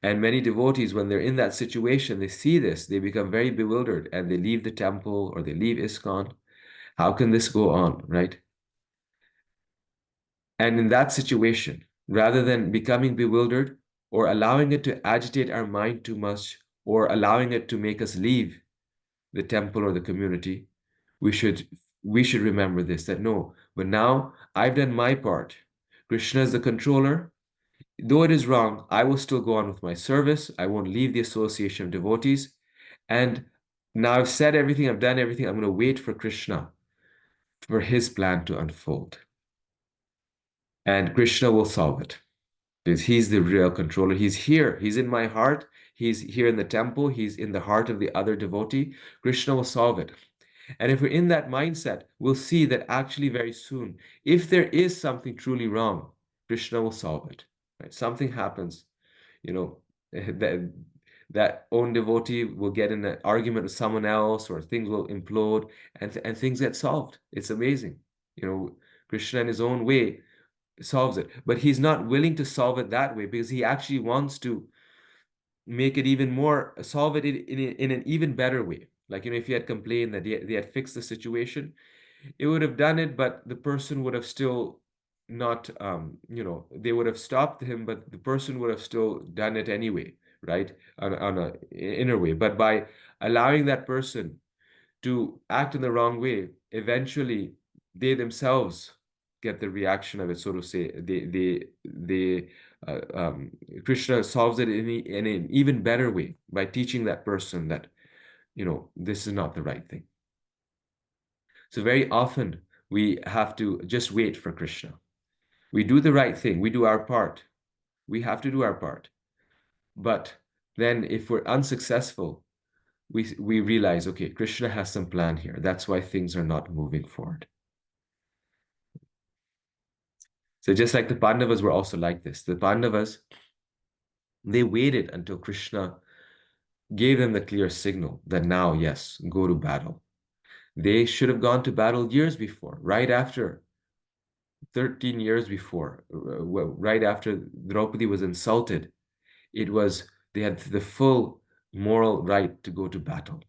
And many devotees, when they're in that situation, they see this, they become very bewildered and they leave the temple or they leave ISKCON. How can this go on, right? And in that situation, rather than becoming bewildered or allowing it to agitate our mind too much or allowing it to make us leave the temple or the community, we should remember this, that no, but now I've done my part. Krishna is the controller. Though it is wrong, I will still go on with my service. I won't leave the association of devotees. And now I've said everything, I've done everything. I'm going to wait for Krishna, for his plan to unfold. And Krishna will solve it because he's the real controller. He's here. He's in my heart. He's here in the temple. He's in the heart of the other devotee. Krishna will solve it. And if we're in that mindset, we'll see that actually very soon, if there is something truly wrong, Krishna will solve it. Right? Something happens, that own devotee will get in an argument with someone else, or things will implode, and things get solved. It's amazing. Krishna in his own way solves it, but he's not willing to solve it that way because he actually wants to make it even more, solve it in an even better way. Like, if you had complained that they had fixed the situation, it would have done it, but the person would have still not, they would have stopped him, but the person would have still done it anyway, right? On a inner way. But by allowing that person to act in the wrong way, eventually they themselves get the reaction of it, so to say. Uh, um, Krishna solves it in an even better way by teaching that person that, this is not the right thing. So very often we have to just wait for Krishna. We do the right thing. We do our part. We have to do our part. But then if we're unsuccessful, we realize, okay, Krishna has some plan here. That's why things are not moving forward. So just like the Pandavas were also like this. The Pandavas, they waited until Krishna gave them the clear signal that now, yes, go to battle. They should have gone to battle years before, right after 13 years before, right after Draupadi was insulted. They had the full moral right to go to battle.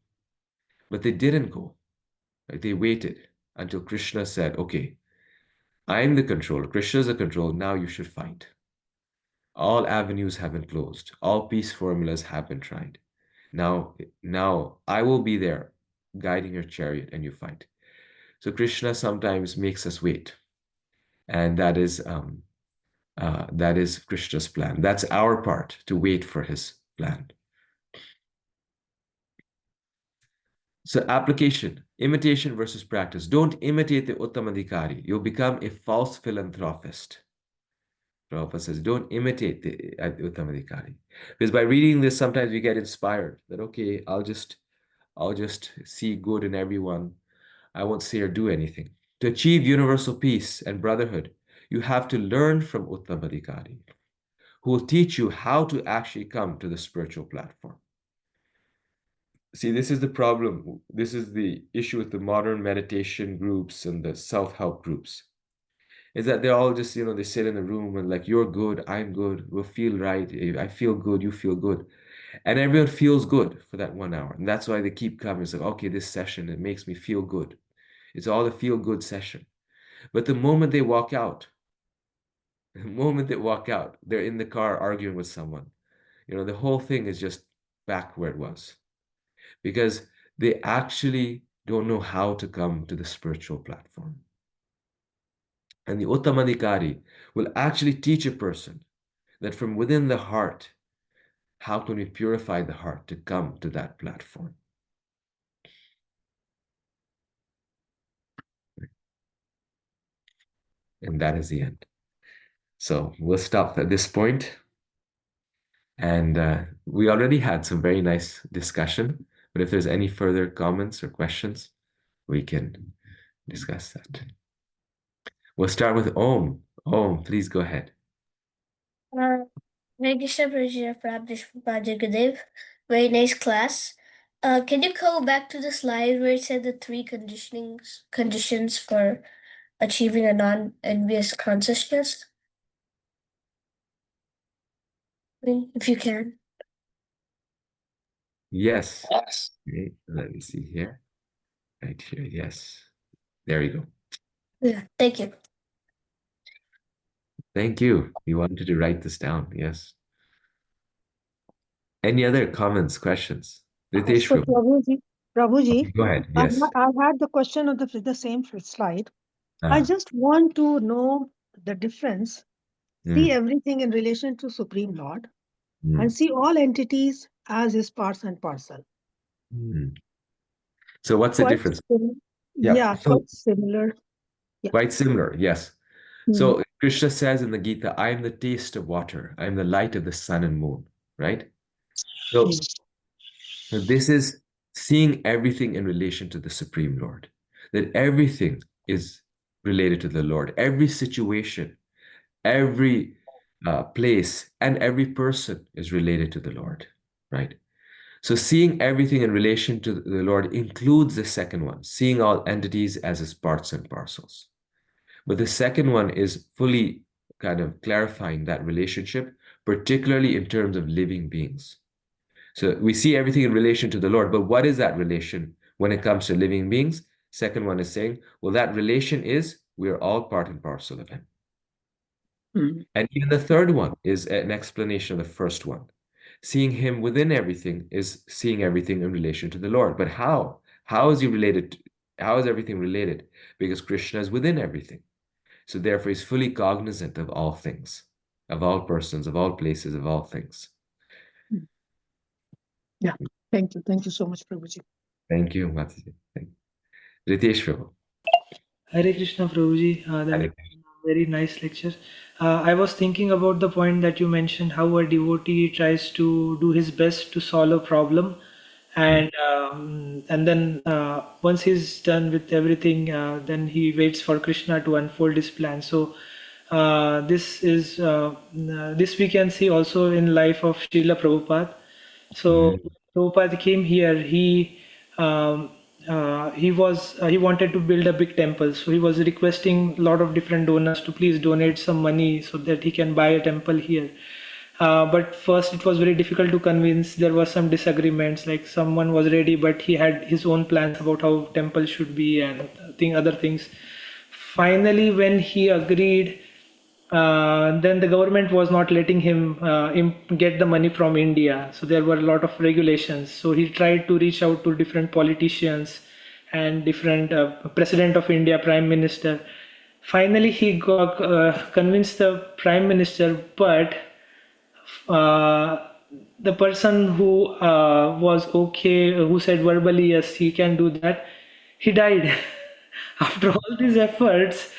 But they didn't go. Right? They waited until Krishna said, okay, I'm the controller. Krishna is the controller. Now you should fight. All avenues have been closed. All peace formulas have been tried. Now I will be there guiding your chariot and you fight. So Krishna sometimes makes us wait. And that is Krishna's plan. That's our part, to wait for his plan. So application, imitation versus practice. Don't imitate the Uttamadhikari. You'll become a false philanthropist. Prabhupada says, don't imitate the Uttamadhikari. Because by reading this, sometimes we get inspired that, okay, I'll just see good in everyone. I won't say or do anything. To achieve universal peace and brotherhood, you have to learn from Uttamadhikari, who will teach you how to actually come to the spiritual platform. See, this is the problem. This is the issue with the modern meditation groups and the self-help groups, is that they're all just, they sit in a room and like, you're good, I'm good, we'll feel right. I feel good, you feel good. And everyone feels good for that 1 hour. And that's why they keep coming. It's like, okay, this session, it makes me feel good. It's all a feel-good session. But the moment they walk out, they're in the car arguing with someone. The whole thing is just back where it was. Because they actually don't know how to come to the spiritual platform. And the Uttamadhikari will actually teach a person that from within the heart, how can we purify the heart to come to that platform? And that is the end. So we'll stop at this point. And we already had some very nice discussion, but if there's any further comments or questions, we can discuss that. We'll start with Om. Om, please go ahead. Hare Krishna Gurudev. Very nice class. Can you go back to the slide where it said the three conditions for achieving a non-envious consciousness? If you can. Yes. Okay, let me see here. Right here, yes. There you go. Yeah, thank you. Thank you. You wanted to write this down, yes. Any other comments, questions? Ritesh, So Prabhuji, go ahead, yes. I had the question on the same slide. I Ah, just want to know the difference. See mm, everything in relation to Supreme Lord mm, and see all entities as his parts and parcel. mm. So what's the Quite difference? Yeah, yeah, so quite similar. Yeah. quite similar, yes. Mm. So Krishna says in the Gita, I am the taste of water. I am the light of the sun and moon, right? So this is seeing everything in relation to the Supreme Lord, that everything is related to the Lord. Every situation, every place, and every person is related to the Lord, right? So seeing everything in relation to the Lord includes the second one, seeing all entities as his parts and parcels. But the second one is fully kind of clarifying that relationship, particularly in terms of living beings. So we see everything in relation to the Lord, but what is that relation when it comes to living beings? Second one is saying, well, that relation is we are all part and parcel of him. And even the third one is an explanation of the first one. Seeing him within everything is seeing everything in relation to the Lord. But how? How is he related? How is everything related? Because Krishna is within everything. So therefore, he's fully cognizant of all things, of all persons, of all places, of all things. Yeah. Thank you. Thank you so much, Prabhuji. Thank you, Mataji. Thank you. Ritesh Prabhu. Hare Krishna Prabhuji, that Hare was a very nice lecture. I was thinking about the point that you mentioned how a devotee tries to do his best to solve a problem, and then once he's done with everything, then he waits for Krishna to unfold his plan. So this we can see also in life of Srila Prabhupada. So Prabhupada came here. He wanted to build a big temple, so he was requesting a lot of different donors to please donate some money so that he can buy a temple here. But first it was very difficult to convince. There were some disagreements, like someone was ready, but he had his own plans about how temple should be and other things. Finally, when he agreed, then the government was not letting him get the money from India. So there were a lot of regulations. So he tried to reach out to different politicians and different president of India, prime minister. Finally, he got convinced the prime minister, but uh, the person who was okay, who said verbally yes, he can do that, he died. After all these efforts,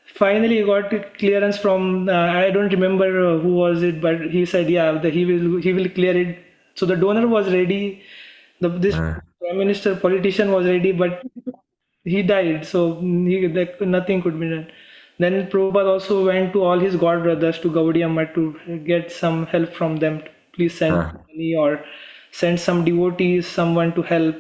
finally he got clearance from I don't remember who was it, but he said yeah, that he will clear it. So the donor was ready, this prime minister politician was ready, but he died, so nothing could be done. Then Prabhupada also went to all his god brothers to Gaudiya Math to get some help from them. Please send money or send some devotees, someone to help.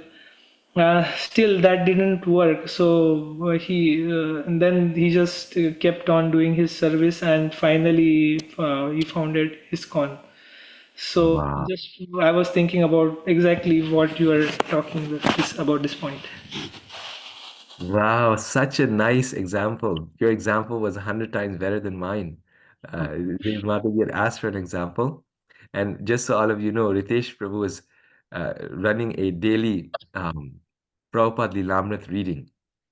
Still, that didn't work. So and then he just kept on doing his service, and finally he founded ISKCON. So Wow. just I was thinking about exactly what you are talking about this point. Wow, such a nice example. Your example was 100 times better than mine. Mataji had asked for an example. And just so all of you know, Ritesh Prabhu is running a daily Prabhupada Lilamrit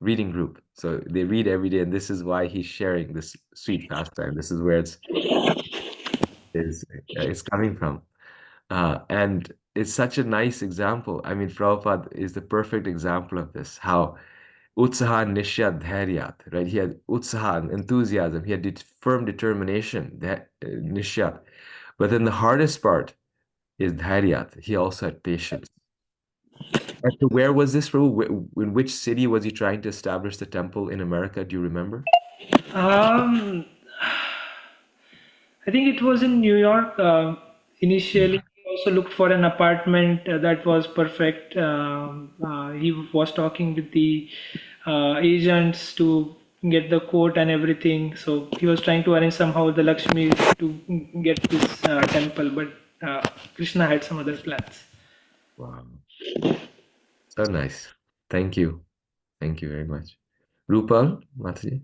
reading group. So they read every day, and this is why he's sharing this sweet pastime. This is where it's coming from. And it's such a nice example. I mean, Prabhupada is the perfect example of this, how Utsaha Nishyad Dhairyat, right? He had Utsaha and enthusiasm. He had firm determination, that Nishyad. But then the hardest part is dharyat. He also had patience. And so where was this, Prabhu? In which city was he trying to establish the temple in America? Do you remember? Um, I think it was in New York. Initially, he also looked for an apartment that was perfect. He was talking with the agents to get the quote and everything. So he was trying to arrange somehow the Lakshmi to get this temple, but Krishna had some other plans. Wow. So nice. Thank you. Thank you very much. Rupal, Mataji?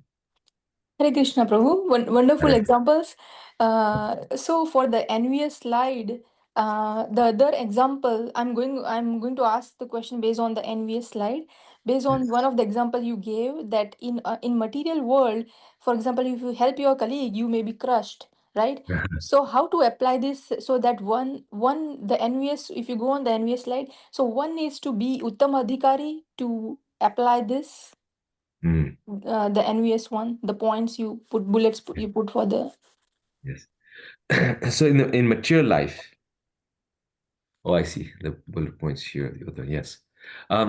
Hare Krishna Prabhu, wonderful Hare. examples. So for the envious slide, the other example, I'm going to ask the question based on the envious slide. Based on one of the example you gave, that in material world, for example, if you help your colleague, you may be crushed, right? So how to apply this so that one the envious, if you go on the envious slide, so one needs to be Uttam Adhikari to apply this, Mm, the envious one, the points you put, you put for the. yes. So in mature life, oh, I see the bullet points here. The other, yes.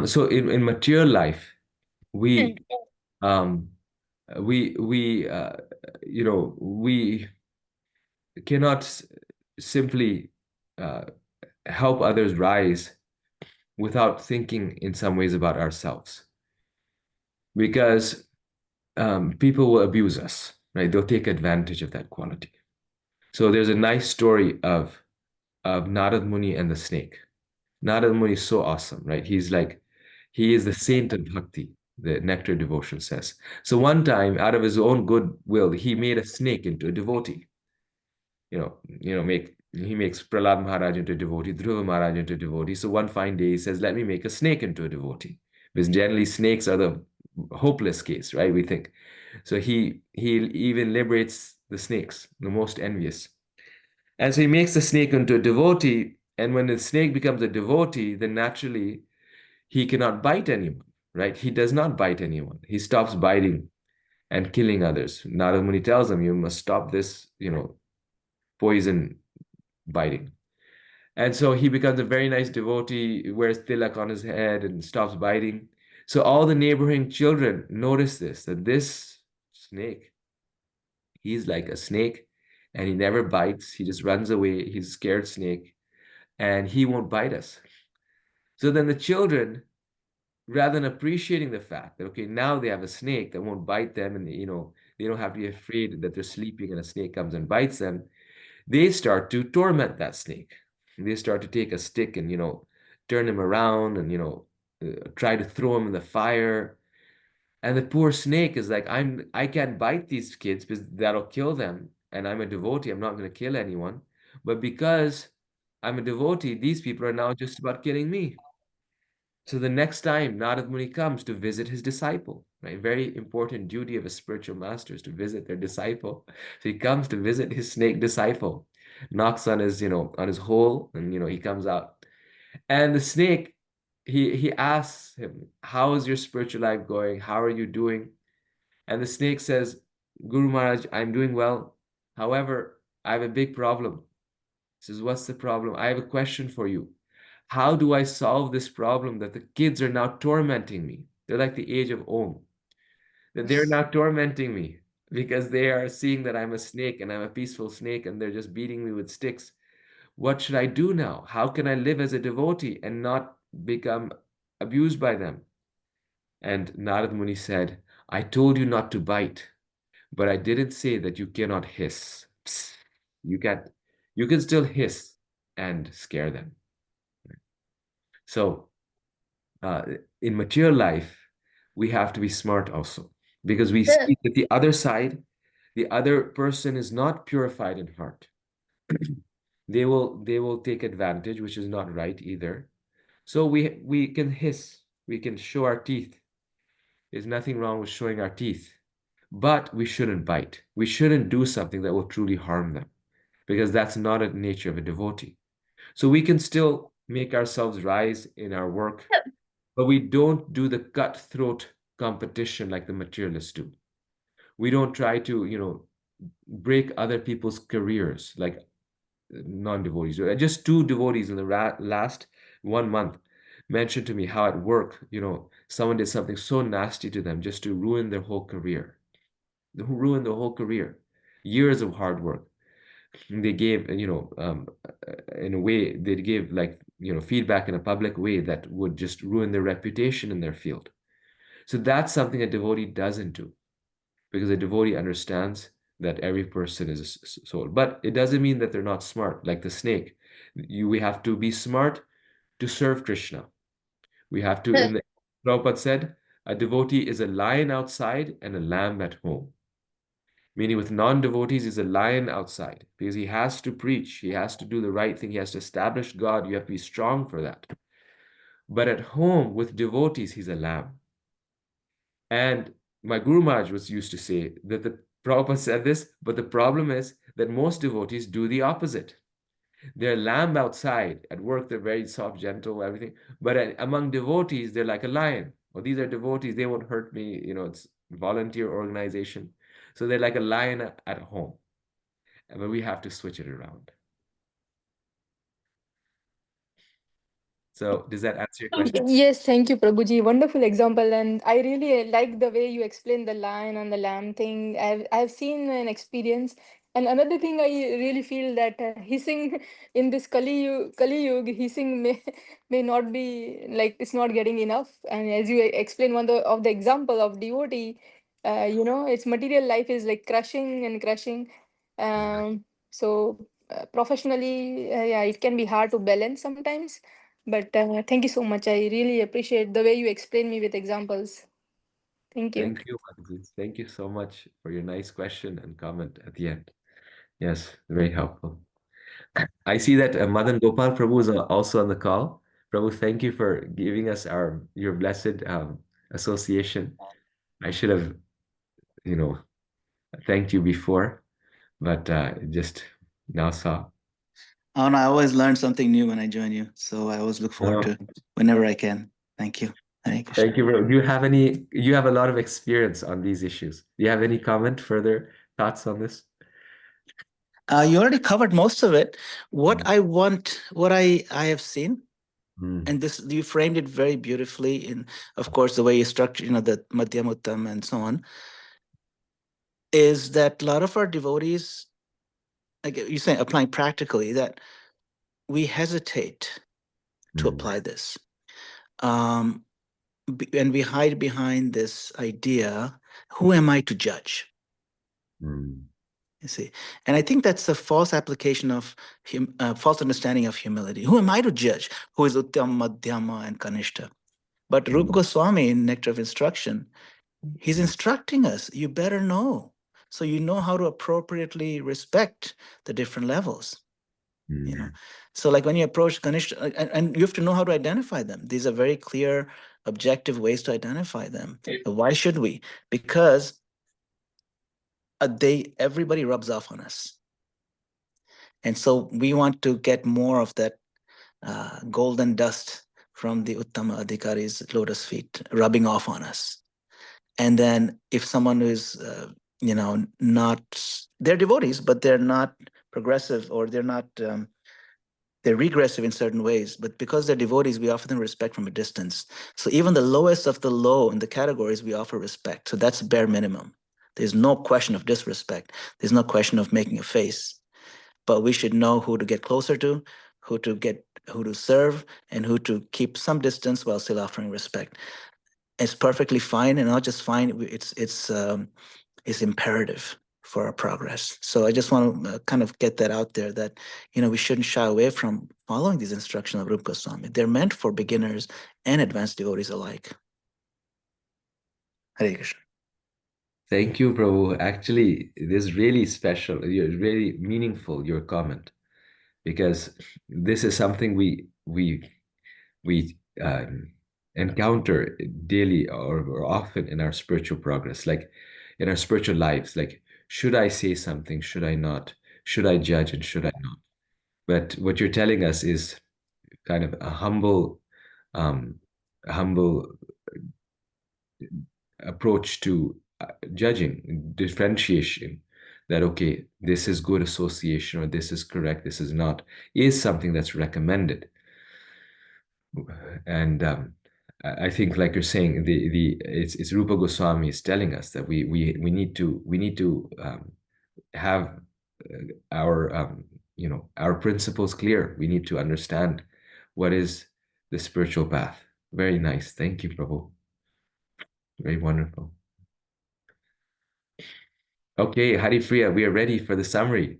So in mature life, we um we we cannot simply uh, help others rise without thinking in some ways about ourselves, because people will abuse us, right? They'll take advantage of that quality. So there's a nice story of Narad Muni and the snake. Narad Muni is so awesome, right? He is the saint of bhakti, the nectar devotion says. So one time, out of his own good will, he made a snake into a devotee. He makes Prahlad Maharaj into a devotee, Dhruva Maharaj into a devotee. So one fine day he says, let me make a snake into a devotee. Because generally snakes are the hopeless case, right? We think. So he even liberates the snakes, the most envious. And so he makes the snake into a devotee. And when the snake becomes a devotee, then naturally he cannot bite anyone, right? He does not bite anyone. He stops biting and killing others. Narada Muni tells him, you must stop this, poison biting. And so he becomes a very nice devotee, wears tilak on his head and stops biting. So all the neighboring children notice this, that this snake, he's like a snake and he never bites. He just runs away. He's a scared snake and he won't bite us. So then the children, rather than appreciating the fact that, okay, now they have a snake that won't bite them and, they don't have to be afraid that they're sleeping and a snake comes and bites them, they start to torment that snake. They start to take a stick and, turn him around and, try to throw him in the fire. And the poor snake is like, I can't bite these kids because that'll kill them. And I'm a devotee, I'm not going to kill anyone. But because I'm a devotee, these people are now just about killing me. So the next time Narad Muni comes to visit his disciple, right? Very important duty of a spiritual master is to visit their disciple. So he comes to visit his snake disciple, knocks on his, on his hole, and he comes out. And the snake, he asks him, how is your spiritual life going? How are you doing? And the snake says, Guru Maharaj, I'm doing well. However, I have a big problem. He says, what's the problem? I have a question for you. How do I solve this problem that the kids are now tormenting me? They're like the age of Om, that they're now tormenting me because they are seeing that I'm a snake and I'm a peaceful snake and they're just beating me with sticks. What should I do now? How can I live as a devotee and not become abused by them? And Narad Muni said, I told you not to bite, but I didn't say that you cannot hiss. Psst. You can still hiss and scare them. So in mature life, we have to be smart also, because we see that the other side, the other person is not purified in heart. They will take advantage, which is not right either. So we can hiss, we can show our teeth. There's nothing wrong with showing our teeth, but we shouldn't bite. We shouldn't do something that will truly harm them, because that's not a nature of a devotee. So we can still make ourselves rise in our work, but we don't do the cutthroat competition like the materialists do. We don't try to, break other people's careers. Like non-devotees. Just 2 devotees in the last 1 month mentioned to me how at work, someone did something so nasty to them just to ruin their whole career. Ruin the whole career. Years of hard work. They gave, in a way, they gave feedback in a public way that would just ruin their reputation in their field. So that's something a devotee doesn't do, because a devotee understands that every person is a soul. But it doesn't mean that they're not smart, like the snake. We have to be smart to serve Krishna. We have to, Prabhupada said, a devotee is a lion outside and a lamb at home. Meaning with non-devotees, he's a lion outside because he has to preach. He has to do the right thing. He has to establish God. You have to be strong for that. But at home with devotees, he's a lamb. And my Guru Maharaj was used to say that the Prabhupada said this, but the problem is that most devotees do the opposite. They're lamb outside. At work, they're very soft, gentle, everything. But among devotees, they're like a lion. Well, these are devotees. They won't hurt me. It's volunteer organization. So they're like a lion at home. But we have to switch it around. So does that answer your question? Yes, thank you, Prabhuji. Wonderful example, and I really like the way you explain the lion and the lamb thing. I've seen an experience, and another thing I really feel that hissing in this Kali Yuga, hissing may not be like it's not getting enough. And as you explain of the example of devotee, its material life is like crushing and crushing. So professionally, yeah, it can be hard to balance sometimes. But thank you so much. I really appreciate the way you explain me with examples. Thank you. Thank you, Madhuri. Thank you so much for your nice question and comment at the end. Yes, very helpful. I see that Madan Gopal Prabhu is also on the call. Prabhu, thank you for giving us your blessed association. I should have, thanked you before, but just now saw. Oh, no, I always learn something new when I join you. So I always look forward to whenever I can. Thank you. Thank you, bro. You have a lot of experience on these issues. Do you have any further thoughts on this? You already covered most of it. What I have seen, and this you framed it very beautifully in, of course, the way you structure, the Madhyamuttam and so on, is that a lot of our devotees, like you're saying, applying practically, that we hesitate to apply this. And we hide behind this idea, who am I to judge? You see, and I think that's a false application of false understanding of humility. Who am I to judge? Who is Uttam, Madhyama, and Kanishta? But Rupa Goswami in Nectar of Instruction, he's instructing us, you better know. So you know how to appropriately respect the different levels. So like when you approach Kanishta, and you have to know how to identify them. These are very clear, objective ways to identify them. Why should we? Because everybody rubs off on us. And so we want to get more of that golden dust from the Uttama Adhikari's lotus feet rubbing off on us. And then if someone is, they're devotees, but they're not progressive, or they're not, they're regressive in certain ways, but because they're devotees, we offer them respect from a distance. So even the lowest of the low in the categories, we offer respect. So that's bare minimum. There's no question of disrespect. There's no question of making a face. But we should know who to get closer to, who to serve, and who to keep some distance while still offering respect. It's perfectly fine, and not just fine. It's imperative for our progress. So I just want to kind of get that out there, that we shouldn't shy away from following these instructions of Rupa Goswami. They're meant for beginners and advanced devotees alike. Hare Krishna. Thank you, Prabhu. Actually, it is really special, really meaningful, your comment, because this is something we encounter daily or often in our spiritual progress, like in our spiritual lives. Like, should I say something? Should I not? Should I judge and should I not? But what you're telling us is kind of a humble approach to judging, differentiation, that, okay, this is good association or this is correct, this is not, is something that's recommended. And I think, like you're saying, it's Rupa Goswami is telling us that we need to have our our principles clear. We need to understand what is the spiritual path. Very nice. Thank you, Prabhu. Very wonderful. Okay, Haripriya, we are ready for the summary.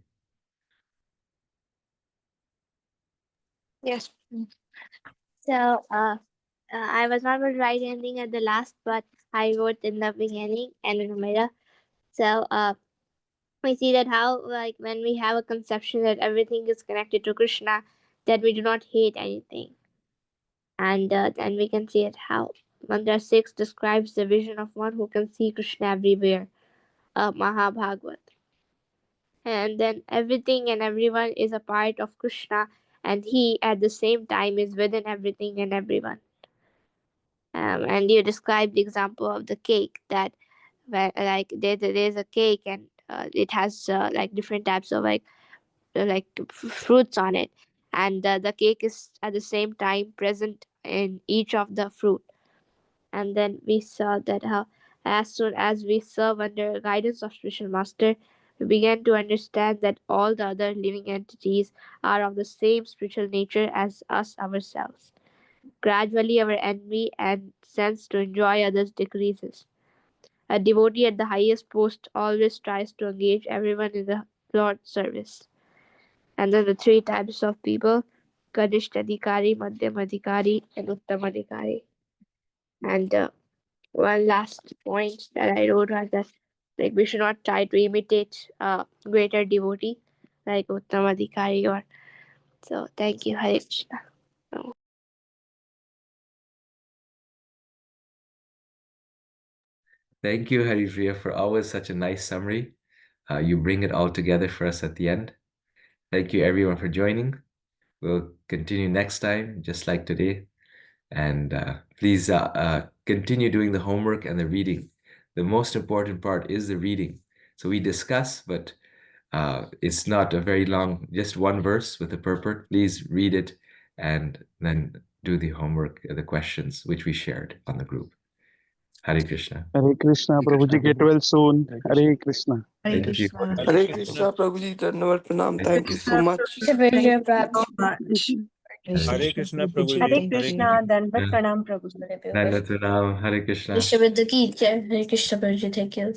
Yes. So, I was not able to write anything at the last, but I wrote in the beginning and in the middle. So, we see that how, like, when we have a conception that everything is connected to Krishna, that we do not hate anything. And then we can see it how Mantra 6 describes the vision of one who can see Krishna everywhere, Mahabhagavad. And then everything and everyone is a part of Krishna, and he at the same time is within everything and everyone. And you described the example of the cake, that where, like, there's a cake and it has like different types of fruits on it, and the cake is at the same time present in each of the fruit. And then we saw that how as soon as we serve under guidance of spiritual master, we began to understand that all the other living entities are of the same spiritual nature as us ourselves. Gradually our envy and sense to enjoy others decreases. A devotee at the highest post always tries to engage everyone in the Lord's service. And then the three types of people: Kanishta Adhikari, Madhyam Adhikari, and Uttam Adhikari. And one last point that I wrote was that, like, we should not try to imitate a greater devotee like Uttam Adhikari or so. Thank you, Hare Krishna. Thank you, Haripriya, for always such a nice summary. You bring it all together for us at the end. Thank you, everyone, for joining. We'll continue next time, just like today. And please continue doing the homework and the reading. The most important part is the reading. So we discuss, but it's not a very long, just one verse with a purport. Please read it and then do the homework, the questions, which we shared on the group. Hare Krishna. Hare Krishna, Prabhuji, get well soon. Hare Krishna. Thank you. Hare Krishna, Prabhuji, Dhanavad Pranam. Thank you so much. Hare Hare Krishna, Prabhuji. Hare Krishna, Dhanavad Pranam, Prabhuji. Hare Krishna. Krishna Buddha ki jai. Hare Krishna, Prabhuji. Thank you.